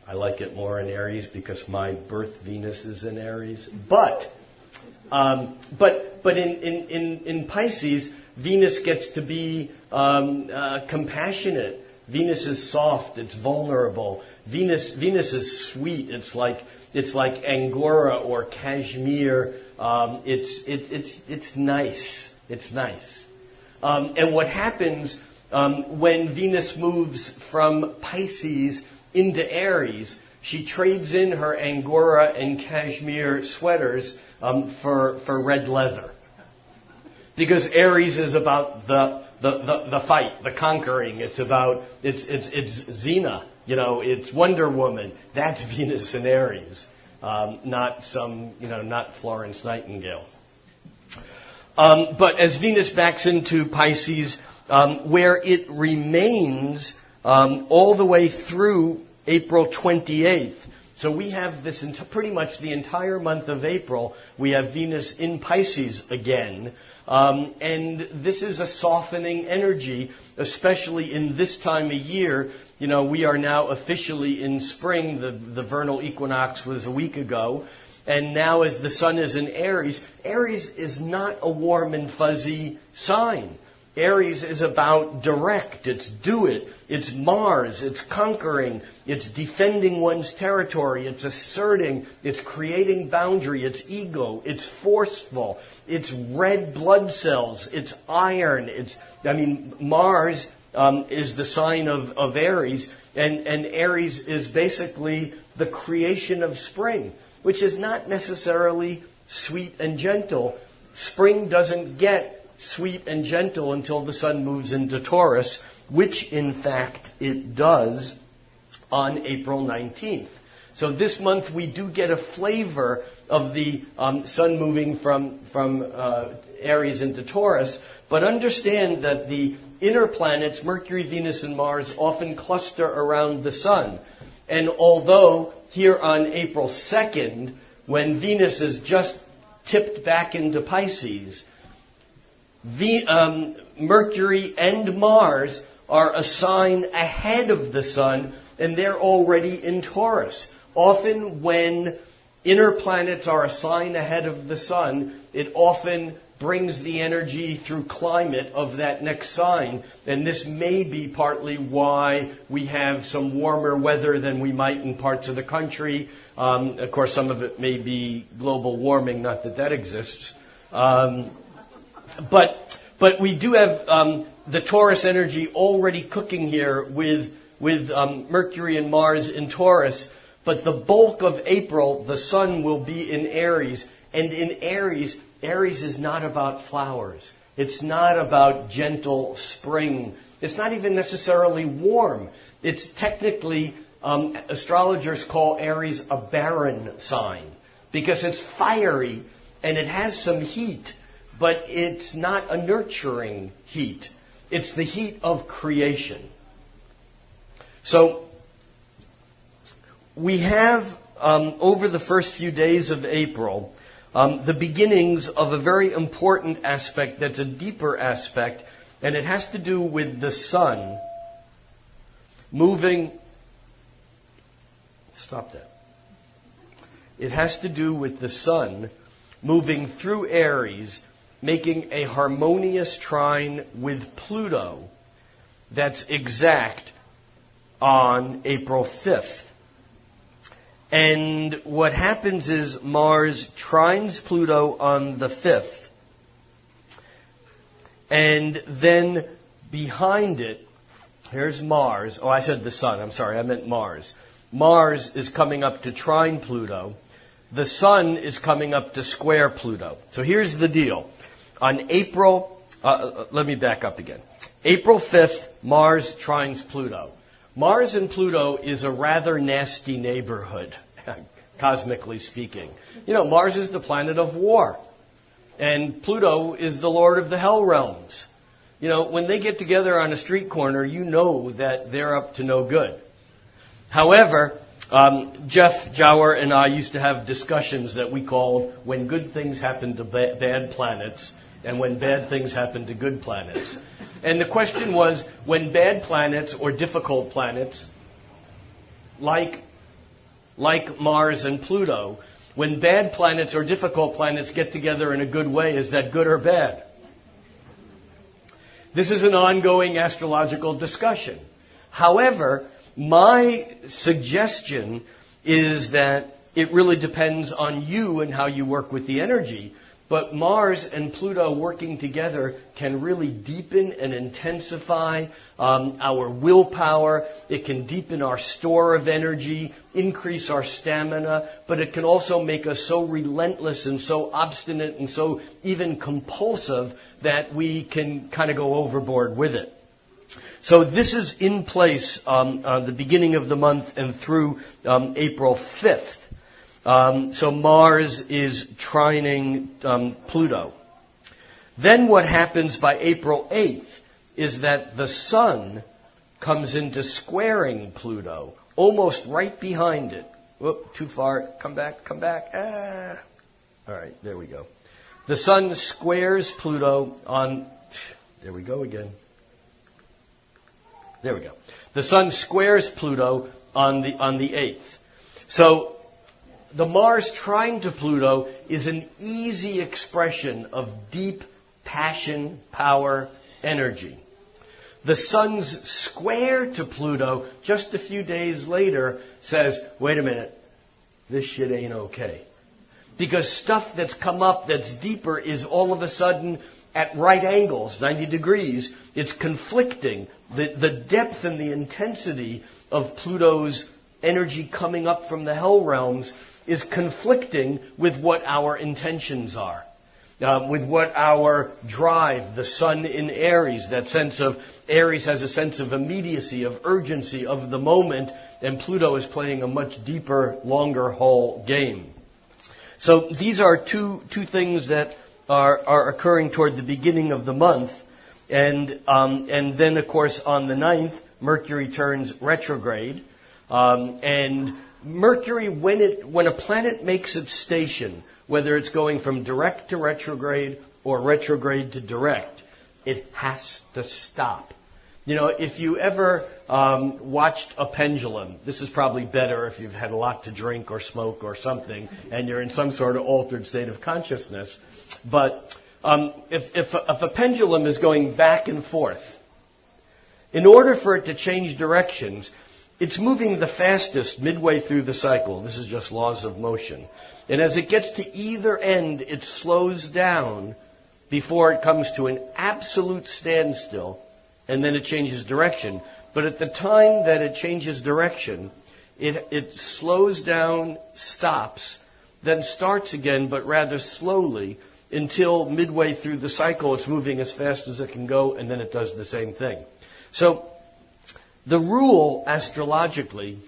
I like it more in Aries because my birth Venus is in Aries. But in Pisces, Venus gets to be compassionate. Venus is soft. It's vulnerable. Venus is sweet. It's like Angora or Cashmere. It's nice. It's nice. And what happens when Venus moves from Pisces into Aries, she trades in her Angora and Cashmere sweaters for red leather. Because Aries is about the fight, the conquering. It's Xena, it's Wonder Woman. That's Venus in Aries, not Florence Nightingale. But as Venus backs into Pisces, where it remains all the way through April 28th. So we have this pretty much the entire month of April, we have Venus in Pisces again. And this is a softening energy, especially in this time of year. We are now officially in spring. The vernal equinox was a week ago. And now as the sun is in Aries, Aries is not a warm and fuzzy sign. Aries is about direct, it's do it, it's Mars, it's conquering, it's defending one's territory, it's asserting, it's creating boundary, it's ego, it's forceful, it's red blood cells, it's iron, Mars is the sign of Aries, and Aries is basically the creation of spring, which is not necessarily sweet and gentle. Spring doesn't get sweet and gentle until the sun moves into Taurus, which in fact it does on April 19th. So this month we do get a flavor of the sun moving from Aries into Taurus, but understand that the inner planets, Mercury, Venus, and Mars, often cluster around the sun. And although here on April 2nd, when Venus is just tipped back into Pisces, Mercury and Mars are a sign ahead of the sun, and they're already in Taurus. Often when inner planets are a sign ahead of the sun, it often brings the energy through climate of that next sign. And this may be partly why we have some warmer weather than we might in parts of the country. Of course, some of it may be global warming, not that exists. But we do have the Taurus energy already cooking here with Mercury and Mars in Taurus. But the bulk of April, the sun will be in Aries. And in Aries, Aries is not about flowers. It's not about gentle spring. It's not even necessarily warm. It's technically, astrologers call Aries a barren sign because it's fiery and it has some heat, but it's not a nurturing heat. It's the heat of creation. So we have, over the first few days of April, the beginnings of a very important aspect that's a deeper aspect, and it has to do with the sun moving. Stop that. It has to do with the sun moving through Aries, making a harmonious trine with Pluto that's exact on April 5th. And what happens is Mars trines Pluto on the 5th. And then behind it, here's Mars. Oh, I said the sun. I'm sorry, I meant Mars. Mars is coming up to trine Pluto. The sun is coming up to square Pluto. So here's the deal. On April, let me back up again. April 5th, Mars trines Pluto. Mars and Pluto is a rather nasty neighborhood, cosmically speaking. You know, Mars is the planet of war, and Pluto is the lord of the hell realms. You know, when they get together on a street corner, you know that they're up to no good. However, Jeff Jower and I used to have discussions that we called when good things happen to bad planets and when bad things happen to good planets. And the question was, when bad planets or difficult planets, like Mars and Pluto, when bad planets or difficult planets get together in a good way, is that good or bad? This is an ongoing astrological discussion. However, my suggestion is that it really depends on you and how you work with the energy. But Mars and Pluto working together can really deepen and intensify our willpower. It can deepen our store of energy, increase our stamina, but it can also make us so relentless and so obstinate and so even compulsive that we can kind of go overboard with it. So this is in place the beginning of the month and through April 5th. So Mars is trining Pluto. Then what happens by April 8th is that the sun comes into squaring Pluto, almost right behind it. Whoop, too far. Come back. Ah. All right, there we go. The sun squares Pluto on... There we go again. There we go. The sun squares Pluto on the 8th. So the Mars trine to Pluto is an easy expression of deep passion, power, energy. The sun's square to Pluto just a few days later says, wait a minute, this shit ain't okay. Because stuff that's come up that's deeper is all of a sudden at right angles, 90 degrees. It's conflicting. The depth and the intensity of Pluto's energy coming up from the hell realms is conflicting with what our intentions are, with what our drive, the sun in Aries, that sense of, Aries has a sense of immediacy, of urgency, of the moment, and Pluto is playing a much deeper, longer haul game. So these are two things that are occurring toward the beginning of the month. And then, of course, on the 9th, Mercury turns retrograde. And Mercury, when a planet makes its station, whether it's going from direct to retrograde or retrograde to direct, it has to stop. You know, if you ever watched a pendulum, this is probably better if you've had a lot to drink or smoke or something, and you're in some sort of altered state of consciousness. But if a pendulum is going back and forth, in order for it to change directions, it's moving the fastest midway through the cycle. This is just laws of motion. And as it gets to either end, it slows down before it comes to an absolute standstill, and then it changes direction. But at the time that it changes direction, it slows down, stops, then starts again, but rather slowly, until midway through the cycle it's moving as fast as it can go, and then it does the same thing. So the rule astrologically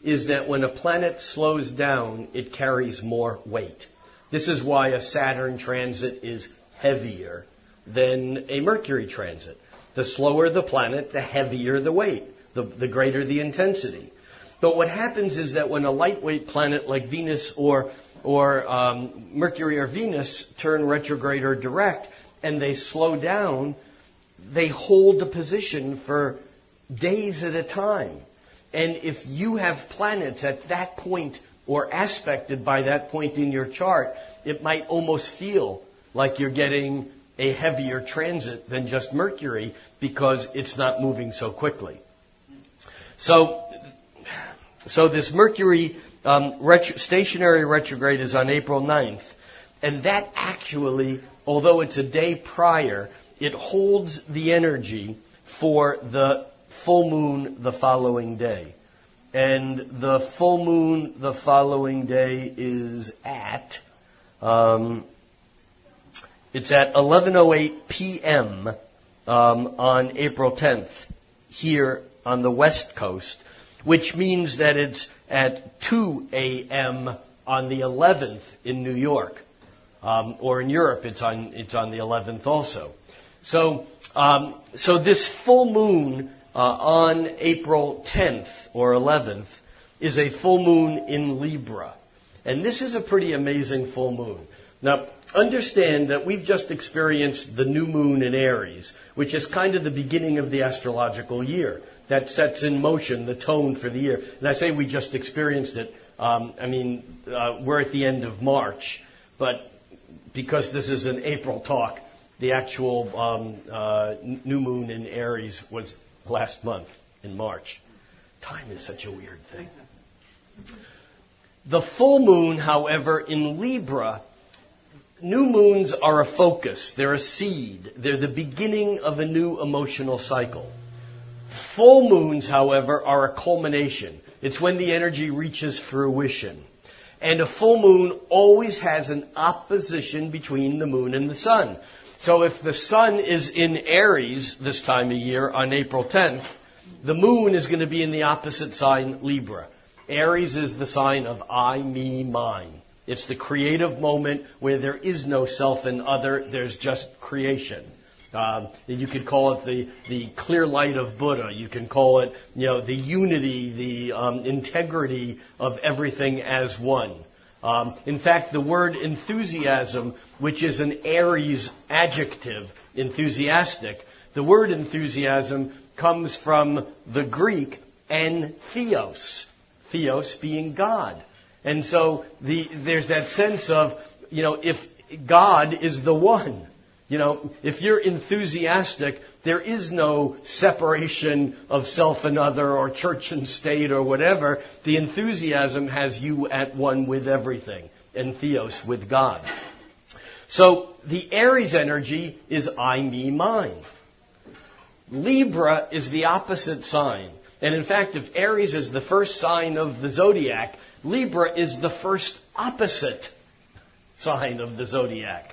is that when a planet slows down, it carries more weight. This is why a Saturn transit is heavier than a Mercury transit. The slower the planet, the heavier the weight, the greater the intensity. But what happens is that when a lightweight planet like Venus or Mercury or Venus turn retrograde or direct and they slow down, they hold the position for days at a time. And if you have planets at that point or aspected by that point in your chart, it might almost feel like you're getting a heavier transit than just Mercury because it's not moving so quickly. So this Mercury stationary retrograde is on April 9th. And that actually, although it's a day prior, it holds the energy for the full moon the following day. And the full moon the following day is at, it's at 11:08 p.m. On April 10th here on the West Coast, which means that it's at 2 a.m. on the 11th in New York. Or in Europe, it's on the 11th also. So this full moon on April 10th or 11th is a full moon in Libra. And this is a pretty amazing full moon. Now, understand that we've just experienced the new moon in Aries, which is kind of the beginning of the astrological year. That sets in motion the tone for the year. And I say we just experienced it. We're at the end of March, but because this is an April talk, the actual new moon in Aries was last month in March. Time is such a weird thing. The full moon, however, in Libra, new moons are a focus. They're a seed. They're the beginning of a new emotional cycle. Full moons, however, are a culmination. It's when the energy reaches fruition. And a full moon always has an opposition between the moon and the sun. So if the sun is in Aries this time of year on April 10th, the moon is going to be in the opposite sign, Libra. Aries is the sign of I, me, mine. It's the creative moment where there is no self and other, there's just creation. You could call it the clear light of Buddha. You can call it, the unity, the integrity of everything as one. In fact, the word enthusiasm, which is an Aries adjective, enthusiastic, the word enthusiasm comes from the Greek entheos, theos being God. And so there's that sense of, if God is the one, if you're enthusiastic, there is no separation of self and other or church and state or whatever. The enthusiasm has you at one with everything, and theos with God. So the Aries energy is I, me, mine. Libra is the opposite sign. And in fact, if Aries is the first sign of the zodiac, Libra is the first opposite sign of the zodiac.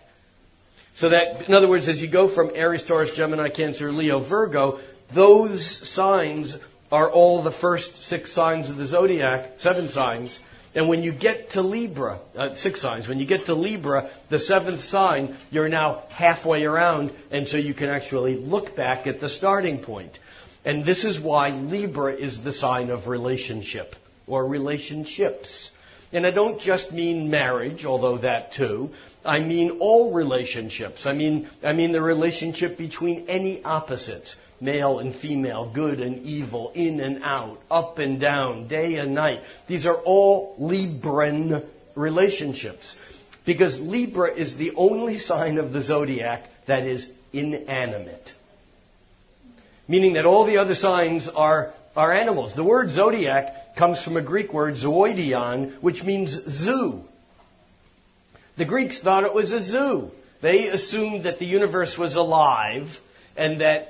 So that, in other words, as you go from Aries, Taurus, Gemini, Cancer, Leo, Virgo, those signs are all the first 6 signs of the zodiac, 7 signs. And when you get to Libra, 6 signs, when you get to Libra, the 7th sign, you're now halfway around, and so you can actually look back at the starting point. And this is why Libra is the sign of relationship, or relationships. And I don't just mean marriage, although that too. I mean all relationships. I mean the relationship between any opposites, male and female, good and evil, in and out, up and down, day and night. These are all Libran relationships. Because Libra is the only sign of the zodiac that is inanimate. Meaning that all the other signs are animals. The word zodiac comes from a Greek word, zoidion, which means zoo. The Greeks thought it was a zoo. They assumed that the universe was alive and that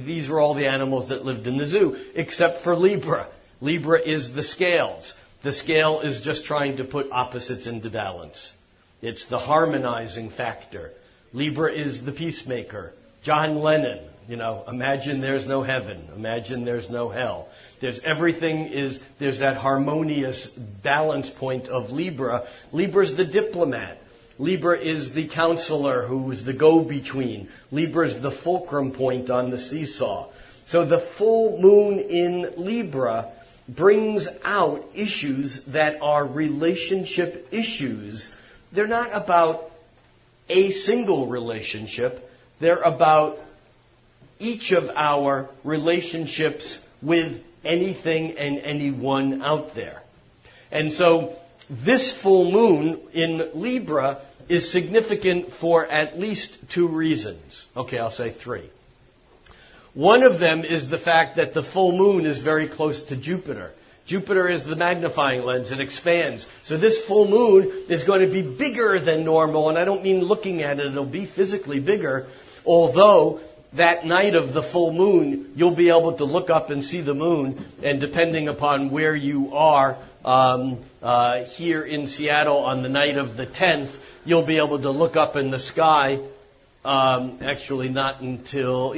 these were all the animals that lived in the zoo, except for Libra. Libra is the scales. The scale is just trying to put opposites into balance. It's the harmonizing factor. Libra is the peacemaker. John Lennon, imagine there's no heaven. Imagine there's no hell. There's that harmonious balance point of Libra. Libra's the diplomat. Libra is the counselor who is the go-between. Libra's the fulcrum point on the seesaw. So the full moon in Libra brings out issues that are relationship issues. They're not about a single relationship. They're about each of our relationships with anything and anyone out there. And so this full moon in Libra is significant for at least two reasons. Okay, I'll say three. One of them is the fact that the full moon is very close to Jupiter. Jupiter is the magnifying lens. It expands. So this full moon is going to be bigger than normal. And I don't mean looking at it. It'll be physically bigger. Although that night of the full moon, you'll be able to look up and see the moon. And depending upon where you are here in Seattle on the night of the 10th, you'll be able to look up in the sky. Actually, not until,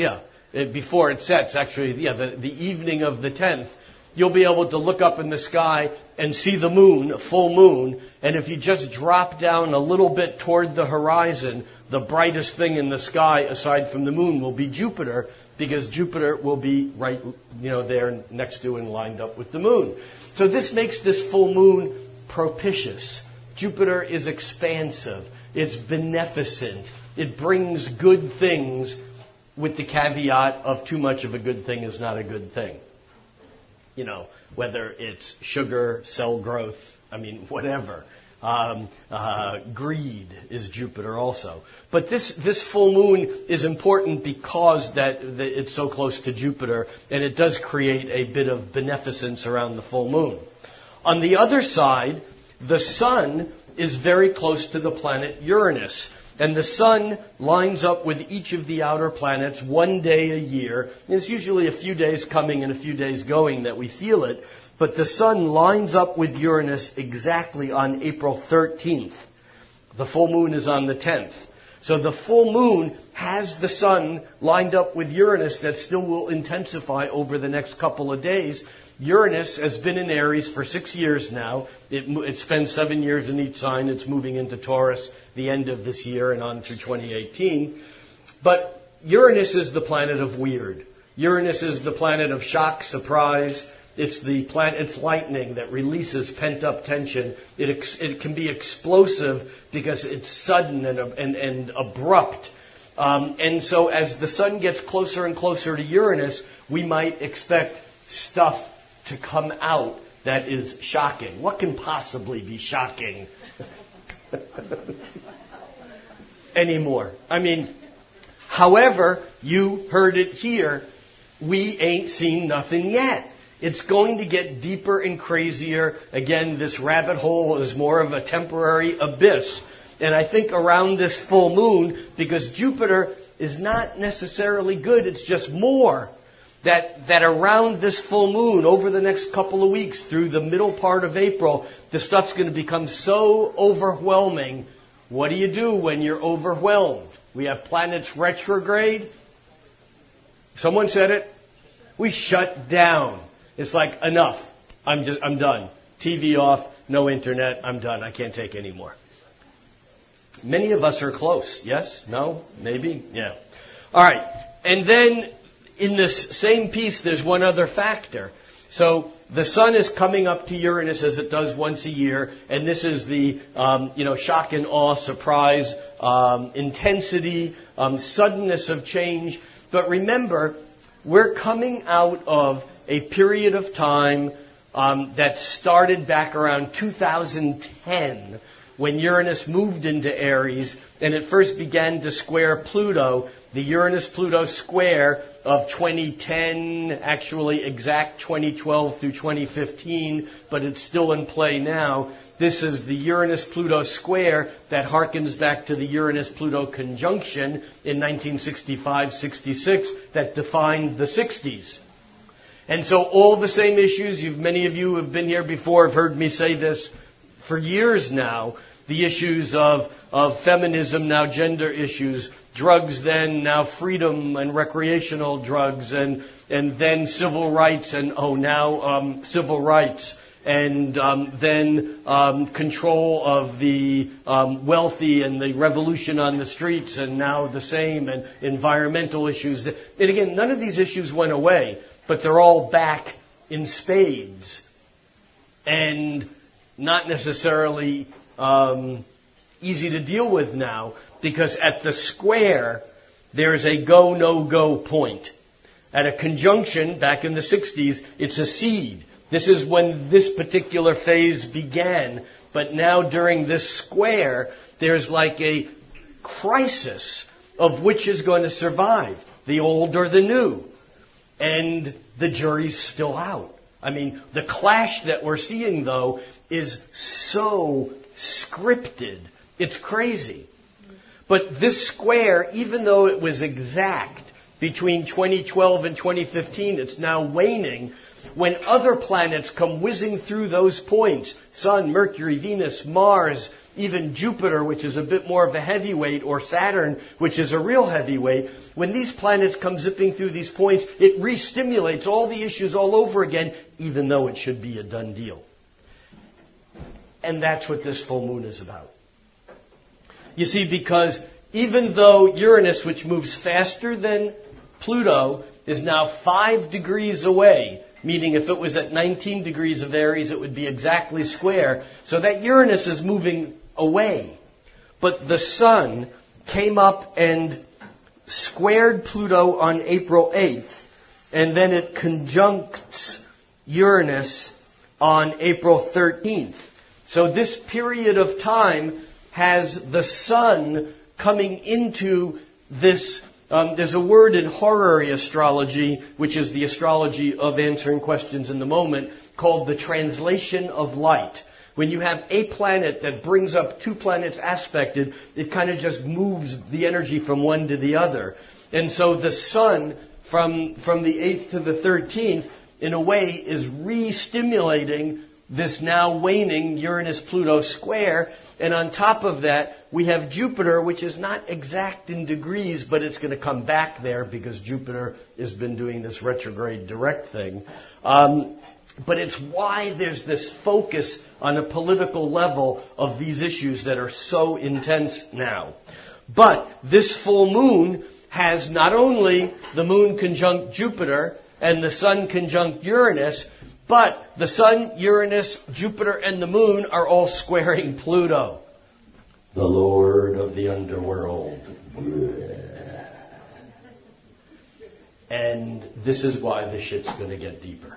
before it sets. Actually, the evening of the 10th. You'll be able to look up in the sky and see the moon, full moon. And if you just drop down a little bit toward the horizon, the brightest thing in the sky, aside from the moon, will be Jupiter, because Jupiter will be right, there next to and lined up with the moon. So this makes this full moon propitious. Jupiter is expansive. It's beneficent. It brings good things, with the caveat of too much of a good thing is not a good thing. Whether it's sugar, cell growth, whatever. Greed is Jupiter also. But this full moon is important because that it's so close to Jupiter, and it does create a bit of beneficence around the full moon. On the other side, the sun is very close to the planet Uranus. And the sun lines up with each of the outer planets one day a year. And it's usually a few days coming and a few days going that we feel it. But the sun lines up with Uranus exactly on April 13th. The full moon is on the 10th. So the full moon has the sun lined up with Uranus that still will intensify over the next couple of days. Uranus has been in Aries for 6 years now. It spends 7 years in each sign. It's moving into Taurus the end of this year and on through 2018. But Uranus is the planet of weird. Uranus is the planet of shock, surprise. It's lightning that releases pent-up tension. It can be explosive because it's sudden and abrupt. And so as the sun gets closer and closer to Uranus, we might expect stuff to come out that is shocking. What can possibly be shocking anymore? However, you heard it here, we ain't seen nothing yet. It's going to get deeper and crazier. Again, this rabbit hole is more of a temporary abyss. And I think around this full moon, because Jupiter is not necessarily good, it's just more. That around this full moon, over the next couple of weeks, through the middle part of April, the stuff's going to become so overwhelming. What do you do when you're overwhelmed? We have planets retrograde. Someone said it. We shut down. It's like, enough. I'm done. TV off, no internet, I'm done. I can't take any more. Many of us are close. Yes? No? Maybe? Yeah. All right. And then in this same piece, there's one other factor. So the sun is coming up to Uranus as it does once a year, and this is the shock and awe, surprise, intensity, suddenness of change. But remember, we're coming out of a period of time that started back around 2010, when Uranus moved into Aries, and it first began to square Pluto. The Uranus-Pluto square of 2010, actually exact 2012 through 2015, but it's still in play now. This is the Uranus-Pluto square that harkens back to the Uranus-Pluto conjunction in 1965-66 that defined the 60s. And so all the same issues, many of you have been here before, have heard me say this for years now, the issues of feminism, now gender issues, drugs then, now freedom and recreational drugs, and then civil rights, and now civil rights, and then control of the wealthy and the revolution on the streets, and now the same, and environmental issues. And again, none of these issues went away, but they're all back in spades, and not necessarily easy to deal with now, because at the square, there's a go, no-go point. At a conjunction, back in the 60s, it's a seed. This is when this particular phase began. But now during this square, there's like a crisis of which is going to survive, the old or the new. And the jury's still out. I mean, the clash that we're seeing, though, is so scripted. It's crazy. But this square, even though it was exact between 2012 and 2015, it's now waning. When other planets come whizzing through those points, Sun, Mercury, Venus, Mars, even Jupiter, which is a bit more of a heavyweight, or Saturn, which is a real heavyweight, when these planets come zipping through these points, it re-stimulates all the issues all over again, even though it should be a done deal. And that's what this full moon is about. You see, because even though Uranus, which moves faster than Pluto, is now 5 degrees away, meaning if it was at 19 degrees of Aries, it would be exactly square. So that Uranus is moving away. But the Sun came up and squared Pluto on April 8th, and then it conjuncts Uranus on April 13th. So this period of time has the Sun coming into this. There's a word in horary astrology, which is the astrology of answering questions in the moment, called the translation of light. When you have a planet that brings up two planets aspected, it kind of just moves the energy from one to the other. And so the Sun, from the 8th to the 13th, in a way, is re-stimulating this now waning Uranus-Pluto square. And on top of that, we have Jupiter, which is not exact in degrees, but it's going to come back there because Jupiter has been doing this retrograde direct thing. But it's why there's this focus on a political level of these issues that are so intense now. But this full moon has not only the moon conjunct Jupiter and the Sun conjunct Uranus, but the Sun, Uranus, Jupiter, and the Moon are all squaring Pluto, the Lord of the underworld. And this is why the shit's going to get deeper.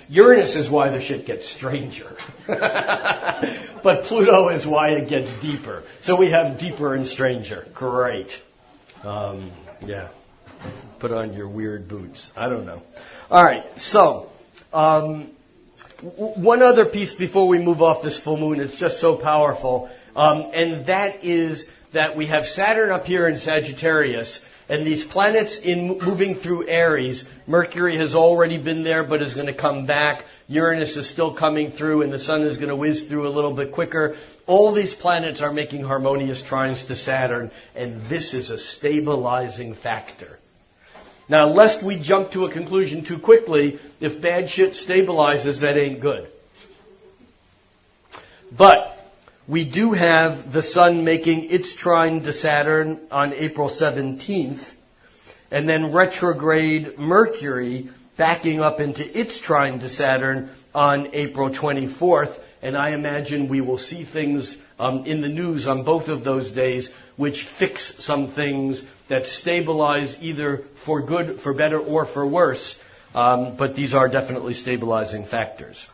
Uranus is why the shit gets stranger. But Pluto is why it gets deeper. So we have deeper and stranger. Great. Yeah. Put on your weird boots. I don't know. All right, so one other piece before we move off this full moon. It's just so powerful, and that is that we have Saturn up here in Sagittarius, and these planets moving through Aries. Mercury has already been there, but is going to come back. Uranus is still coming through, and the Sun is going to whiz through a little bit quicker. All these planets are making harmonious trines to Saturn, and this is a stabilizing factor. Now, lest we jump to a conclusion too quickly, if bad shit stabilizes, that ain't good. But we do have the Sun making its trine to Saturn on April 17th, and then retrograde Mercury backing up into its trine to Saturn on April 24th. And I imagine we will see things in the news on both of those days which fix some things that stabilize either for good, for better, or for worse. But these are definitely stabilizing factors.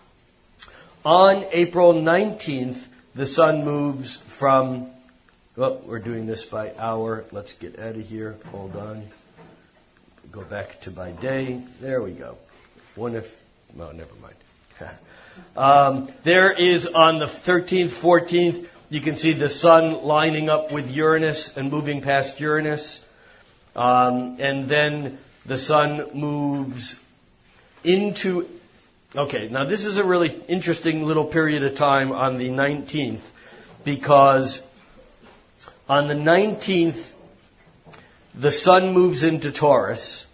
On April 19th, the Sun moves from... Well, we're doing this by hour. Let's get out of here. Hold on. Go back to by day. There we go. No, never mind. There is on the 13th, 14th, you can see the Sun lining up with Uranus and moving past Uranus. And then the sun moves into... Okay, now this is a really interesting little period of time on the 19th, because on the 19th, the sun moves into Taurus,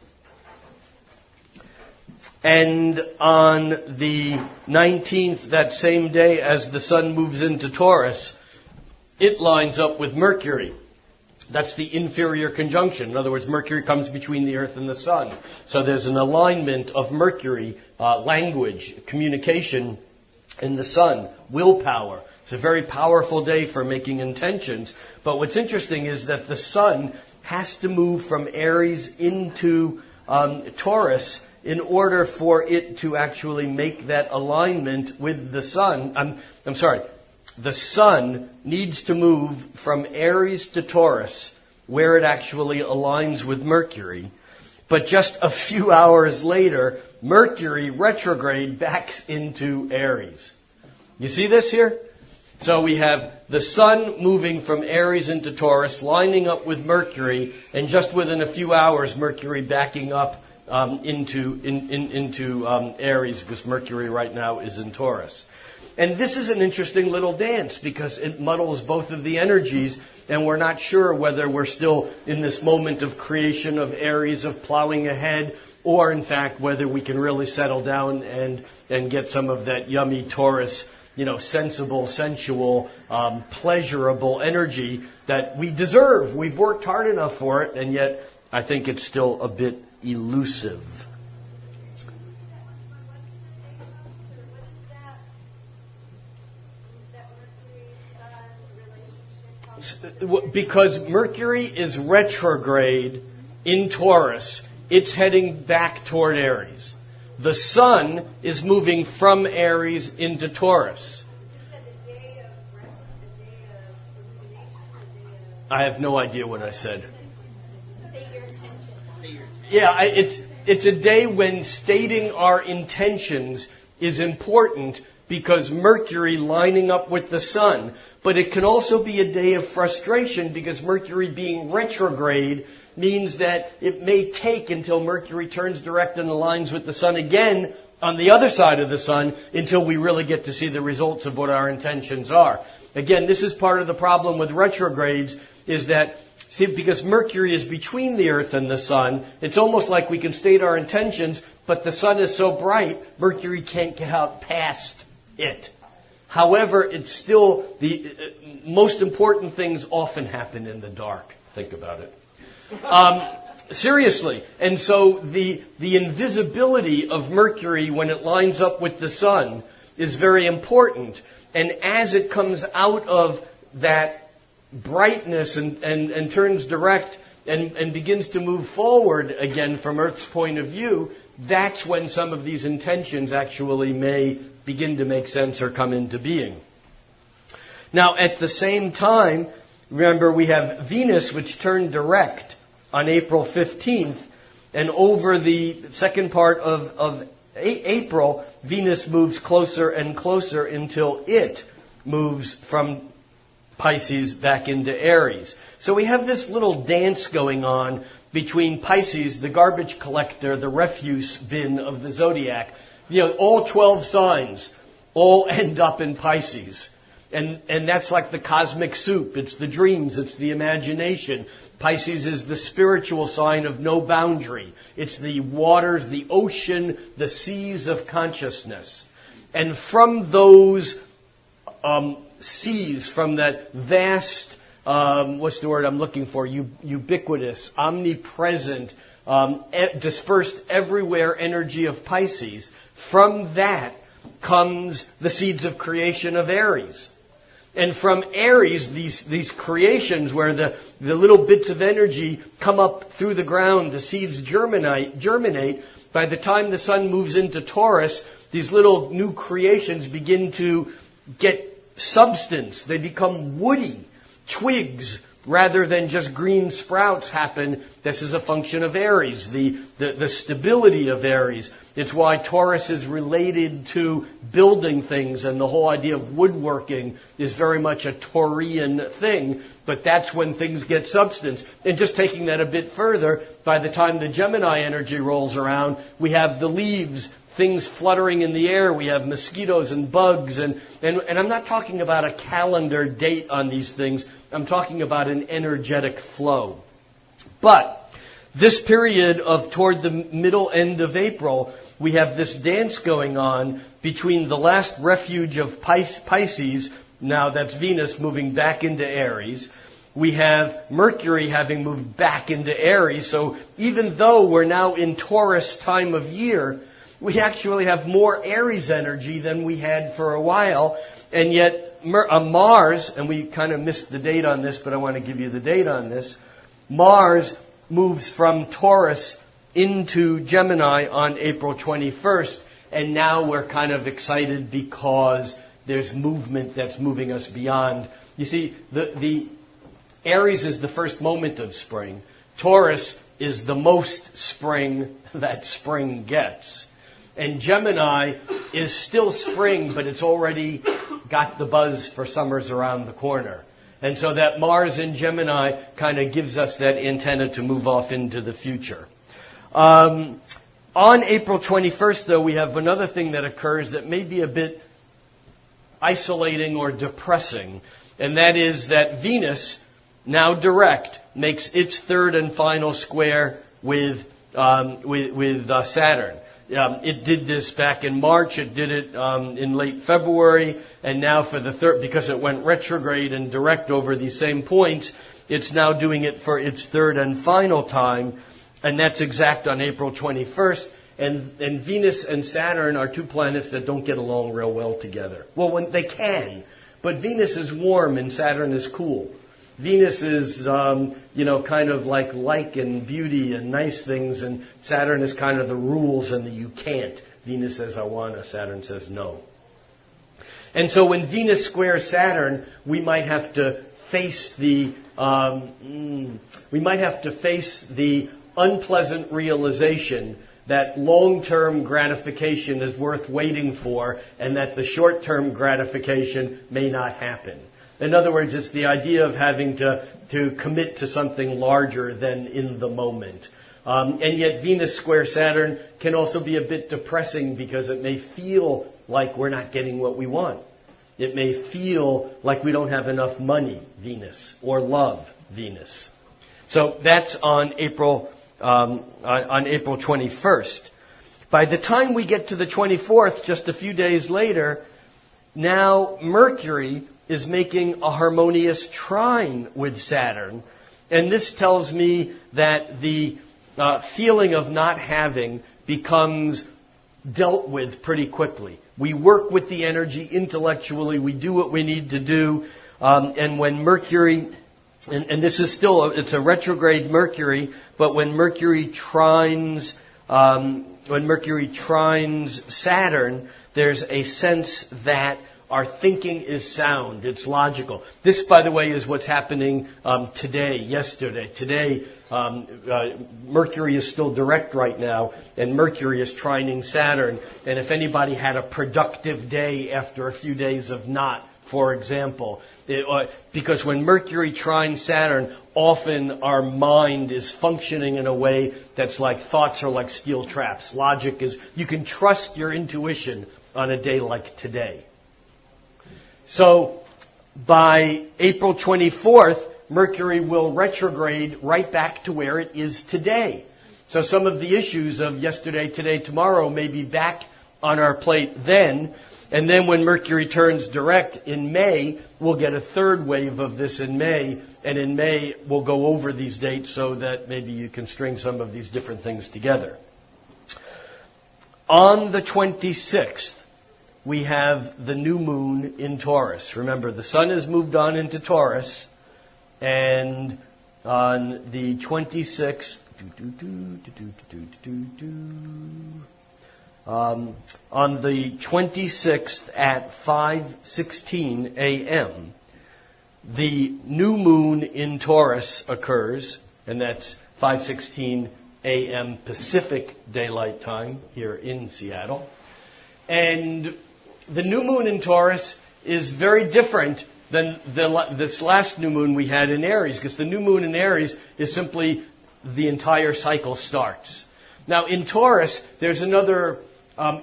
and on the 19th, that same day as the sun moves into Taurus, it lines up with Mercury. That's the inferior conjunction. In other words, Mercury comes between the Earth and the Sun. So there's an alignment of Mercury, language, communication in the Sun, willpower. It's a very powerful day for making intentions. But what's interesting is that the Sun has to move from Aries into Taurus in order for it to actually make that alignment with the Sun. I'm sorry. The Sun needs to move from Aries to Taurus, where it actually aligns with Mercury. But just a few hours later, Mercury retrograde backs into Aries. You see this here? So we have the Sun moving from Aries into Taurus, lining up with Mercury, and just within a few hours, Mercury backing up into Aries, because Mercury right now is in Taurus. And this is an interesting little dance because it muddles both of the energies, and we're not sure whether we're still in this moment of creation of Aries, of plowing ahead, or in fact whether we can really settle down and get some of that yummy Taurus, sensible, sensual, pleasurable energy that we deserve. We've worked hard enough for it, and yet I think it's still a bit elusive. Because Mercury is retrograde in Taurus, it's heading back toward Aries. The Sun is moving from Aries into Taurus. I have no idea what I said. Yeah, it's a day when stating our intentions is important because Mercury lining up with the Sun. But it can also be a day of frustration because Mercury being retrograde means that it may take until Mercury turns direct and aligns with the Sun again on the other side of the Sun until we really get to see the results of what our intentions are. Again, this is part of the problem with retrogrades is that, because Mercury is between the Earth and the Sun, it's almost like we can state our intentions, but the Sun is so bright, Mercury can't get out past it. However, it's still the most important things often happen in the dark. Think about it. Seriously. And so the invisibility of Mercury when it lines up with the Sun is very important. And as it comes out of that brightness and turns direct and begins to move forward again from Earth's point of view, that's when some of these intentions actually may begin to make sense or come into being. Now, at the same time, remember we have Venus, which turned direct on April 15th, and over the second part of April, Venus moves closer and closer until it moves from Pisces back into Aries. So we have this little dance going on between Pisces, the garbage collector, the refuse bin of the zodiac. All 12 signs all end up in Pisces. And that's like the cosmic soup. It's the dreams. It's the imagination. Pisces is the spiritual sign of no boundary. It's the waters, the ocean, the seas of consciousness. And from those seas, from that vast, what's the word I'm looking for? Ubiquitous, omnipresent, dispersed everywhere energy of Pisces. From that comes the seeds of creation of Aries. And from Aries, these creations where the little bits of energy come up through the ground, the seeds germinate. By the time the Sun moves into Taurus, these little new creations begin to get substance. They become woody, twigs, rather than just green sprouts happen. This is a function of Aries, the stability of Aries. It's why Taurus is related to building things, and the whole idea of woodworking is very much a Taurian thing, but that's when things get substance. And just taking that a bit further, by the time the Gemini energy rolls around, we have the leaves, things fluttering in the air, we have mosquitoes and bugs, and I'm not talking about a calendar date on these things, I'm talking about an energetic flow. But this period of toward the middle end of April, we have this dance going on between the last refuge of Pisces, now that's Venus moving back into Aries. We have Mercury having moved back into Aries, so even though we're now in Taurus time of year, we actually have more Aries energy than we had for a while, and yet Mars, and we kind of missed the date on this, but I want to give you the date on this, Mars moves from Taurus into Gemini on April 21st, and now we're kind of excited because there's movement that's moving us beyond. You see, the Aries is the first moment of spring. Taurus is the most spring that spring gets. And Gemini is still spring, but it's already got the buzz for summer's around the corner. And so that Mars in Gemini kind of gives us that antenna to move off into the future. On April 21st, though, we have another thing that occurs that may be a bit isolating or depressing, and that is that Venus, now direct, makes its third and final square with Saturn. It did this back in March, it did it in late February, and now for the third, because it went retrograde and direct over these same points, it's now doing it for its third and final time, and that's exact on April 21st. And Venus and Saturn are two planets that don't get along real well together. Well, when they can, but Venus is warm and Saturn is cool. Venus is, kind of like and beauty and nice things, and Saturn is kind of the rules and the you can't. Venus says I wanna, Saturn says no. And so when Venus squares Saturn, we might have to face the unpleasant realization that long-term gratification is worth waiting for, and that the short-term gratification may not happen. In other words, it's the idea of having to commit to something larger than in the moment. And yet Venus square Saturn can also be a bit depressing because it may feel like we're not getting what we want. It may feel like we don't have enough money, Venus, or love, Venus. So that's on April 21st. By the time we get to the 24th, just a few days later, now Mercury is making a harmonious trine with Saturn. And this tells me that the feeling of not having becomes dealt with pretty quickly. We work with the energy intellectually. We do what we need to do. And when Mercury, and this is still, it's a retrograde Mercury, but when Mercury trines Saturn, there's a sense that our thinking is sound. It's logical. This, by the way, is what's happening yesterday. Today, Mercury is still direct right now, and Mercury is trining Saturn. And if anybody had a productive day after a few days of not, for example, because when Mercury trines Saturn, often our mind is functioning in a way that's like thoughts are like steel traps. Logic is, you can trust your intuition on a day like today. So by April 24th, Mercury will retrograde right back to where it is today. So some of the issues of yesterday, today, tomorrow may be back on our plate then. And then when Mercury turns direct in May, we'll get a third wave of this in May. And in May, we'll go over these dates so that maybe you can string some of these different things together. On the 26th, we have the new moon in Taurus. Remember, the sun has moved on into Taurus, and on the 26th, at 5:16 a.m., the new moon in Taurus occurs, and that's 5:16 a.m. Pacific Daylight Time here in Seattle. And the new moon in Taurus is very different than this last new moon we had in Aries, because the new moon in Aries is simply the entire cycle starts. Now in Taurus, there's another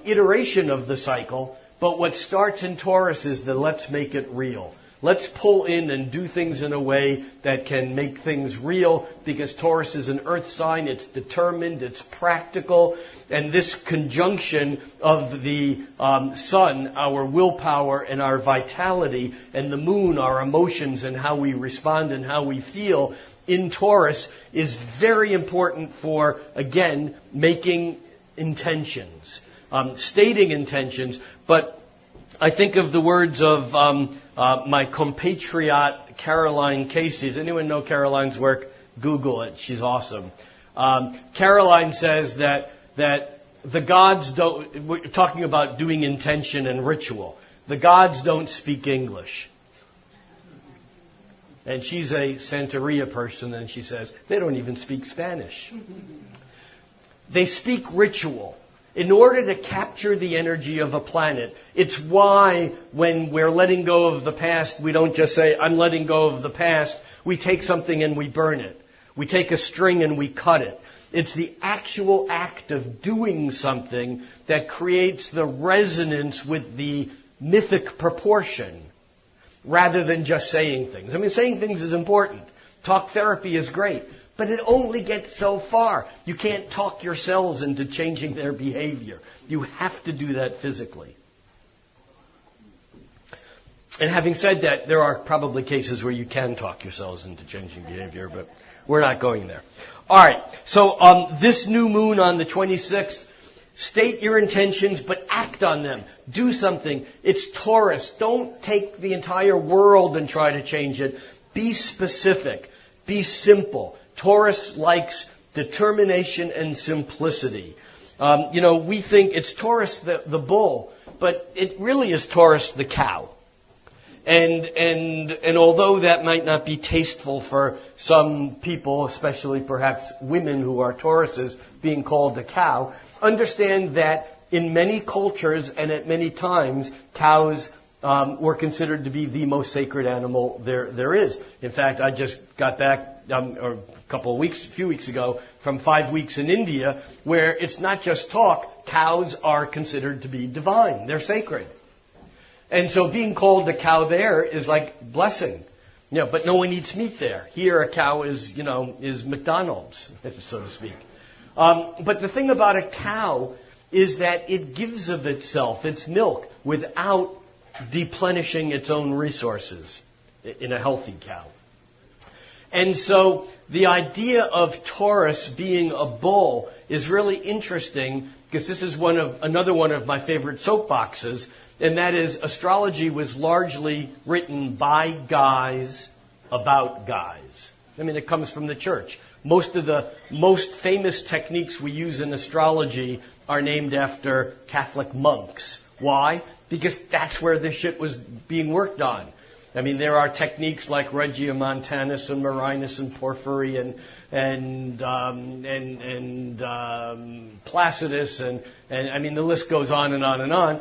iteration of the cycle, but what starts in Taurus is the let's make it real. Let's pull in and do things in a way that can make things real, because Taurus is an earth sign, it's determined, it's practical, and this conjunction of the sun, our willpower and our vitality, and the moon, our emotions and how we respond and how we feel in Taurus is very important for, again, making intentions, stating intentions, but I think of the words of my compatriot Caroline Casey. Does anyone know Caroline's work? Google it. She's awesome. Caroline says that the gods don't, we're talking about doing intention and ritual. The gods don't speak English. And she's a Santeria person, and she says, they don't even speak Spanish. They speak ritual. In order to capture the energy of a planet, it's why when we're letting go of the past, we don't just say, I'm letting go of the past. We take something and we burn it. We take a string and we cut it. It's the actual act of doing something that creates the resonance with the mythic proportion, rather than just saying things. I mean, saying things is important. Talk therapy is great. But it only gets so far. You can't talk your cells into changing their behavior. You have to do that physically. And having said that, there are probably cases where you can talk your cells into changing behavior, but we're not going there. All right. So this new moon on the 26th, state your intentions, but act on them. Do something. It's Taurus. Don't take the entire world and try to change it. Be specific. Be simple. Taurus likes determination and simplicity. We think it's Taurus the bull, but it really is Taurus the cow. And although that might not be tasteful for some people, especially perhaps women who are Tauruses being called a cow, understand that in many cultures and at many times, cows were considered to be the most sacred animal there is. In fact, I just got back a few weeks ago from 5 weeks in India, where it's not just talk. Cows are considered to be divine. They're sacred. And so being called a cow there is like blessing. But no one eats meat there. Here a cow is McDonald's, so to speak. But the thing about a cow is that it gives of itself, its milk, without deplenishing its own resources in a healthy cow. And so the idea of Taurus being a bull is really interesting, because this is another one of my favorite soapboxes, and that is astrology was largely written by guys about guys. I mean, it comes from the church. Most of the most famous techniques we use in astrology are named after Catholic monks. Why? Because that's where this shit was being worked on. I mean, there are techniques like Regiomontanus and Marinus and Porphyry and Placidus and I mean the list goes on and on and on.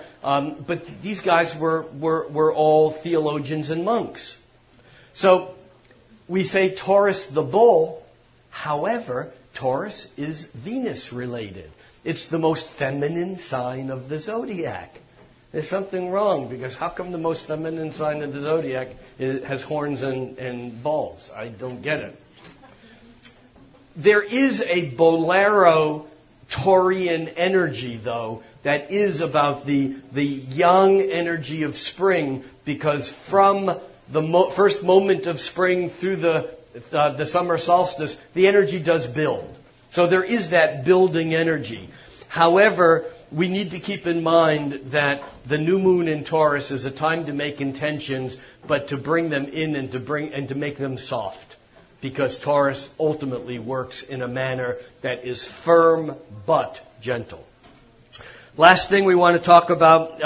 But these guys were all theologians and monks. So we say Taurus the bull. However, Taurus is Venus related. It's the most feminine sign of the zodiac. There's something wrong, because how come the most feminine sign of the zodiac has horns and balls? I don't get it. There is a bolero Taurian energy, though, that is about the young energy of spring, because from the first moment of spring through the summer solstice, the energy does build. So there is that building energy. However, we need to keep in mind that the new moon in Taurus is a time to make intentions, but to bring them in and to make them soft, because Taurus ultimately works in a manner that is firm but gentle. Last thing we want to talk about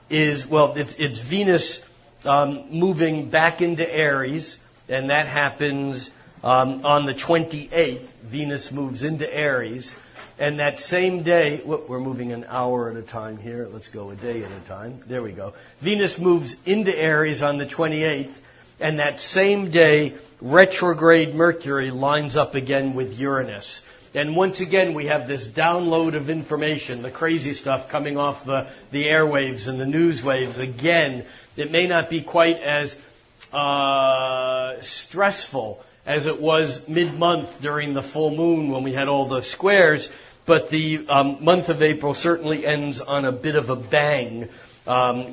is it's Venus moving back into Aries, and that happens on the 28th. Venus moves into Aries, and that same day, we're moving an hour at a time here. Let's go a day at a time. There we go. Venus moves into Aries on the 28th, and that same day, retrograde Mercury lines up again with Uranus. And once again, we have this download of information, the crazy stuff coming off the airwaves and the news waves. Again, it may not be quite as stressful as it was mid-month during the full moon when we had all the squares, but the month of April certainly ends on a bit of a bang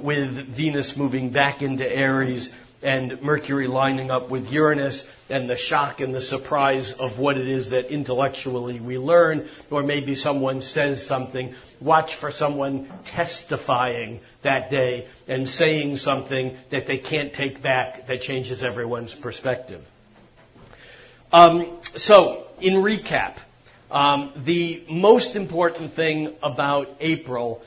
with Venus moving back into Aries and Mercury lining up with Uranus, and the shock and the surprise of what it is that intellectually we learn, or maybe someone says something. Watch for someone testifying that day and saying something that they can't take back that changes everyone's perspective. So, in recap, the most important thing about April,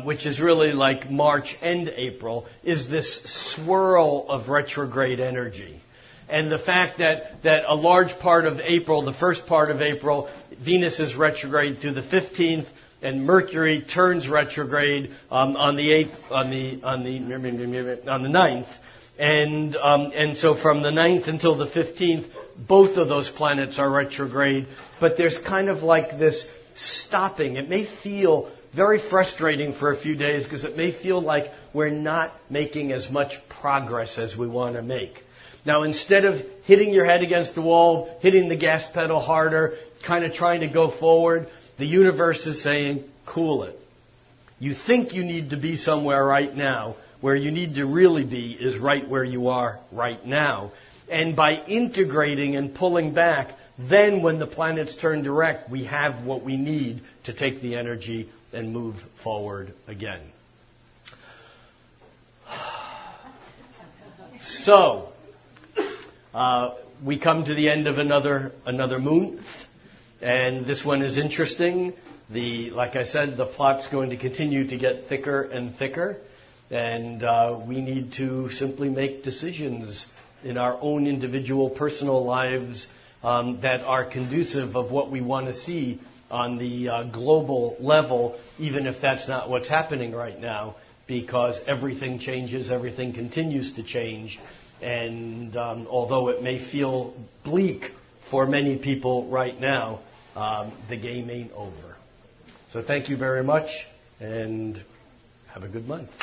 which is really like March and April, is this swirl of retrograde energy. And the fact that a large part of April, the first part of April, Venus is retrograde through the 15th, and Mercury turns retrograde on the 8th, on the 9th. And so from the 9th until the 15th, both of those planets are retrograde, but there's kind of like this stopping. It may feel very frustrating for a few days because it may feel like we're not making as much progress as we want to make. Now, instead of hitting your head against the wall, hitting the gas pedal harder, kind of trying to go forward, the universe is saying, cool it. You think you need to be somewhere right now. Where you need to really be is right where you are right now. And by integrating and pulling back, then when the planets turn direct, we have what we need to take the energy and move forward again. So, we come to the end of another month, and this one is interesting. Like I said, the plot's going to continue to get thicker and thicker, and we need to simply make decisions in our own individual personal lives that are conducive of what we want to see on the global level, even if that's not what's happening right now, because everything changes, everything continues to change, and although it may feel bleak for many people right now, the game ain't over. So thank you very much, and have a good month.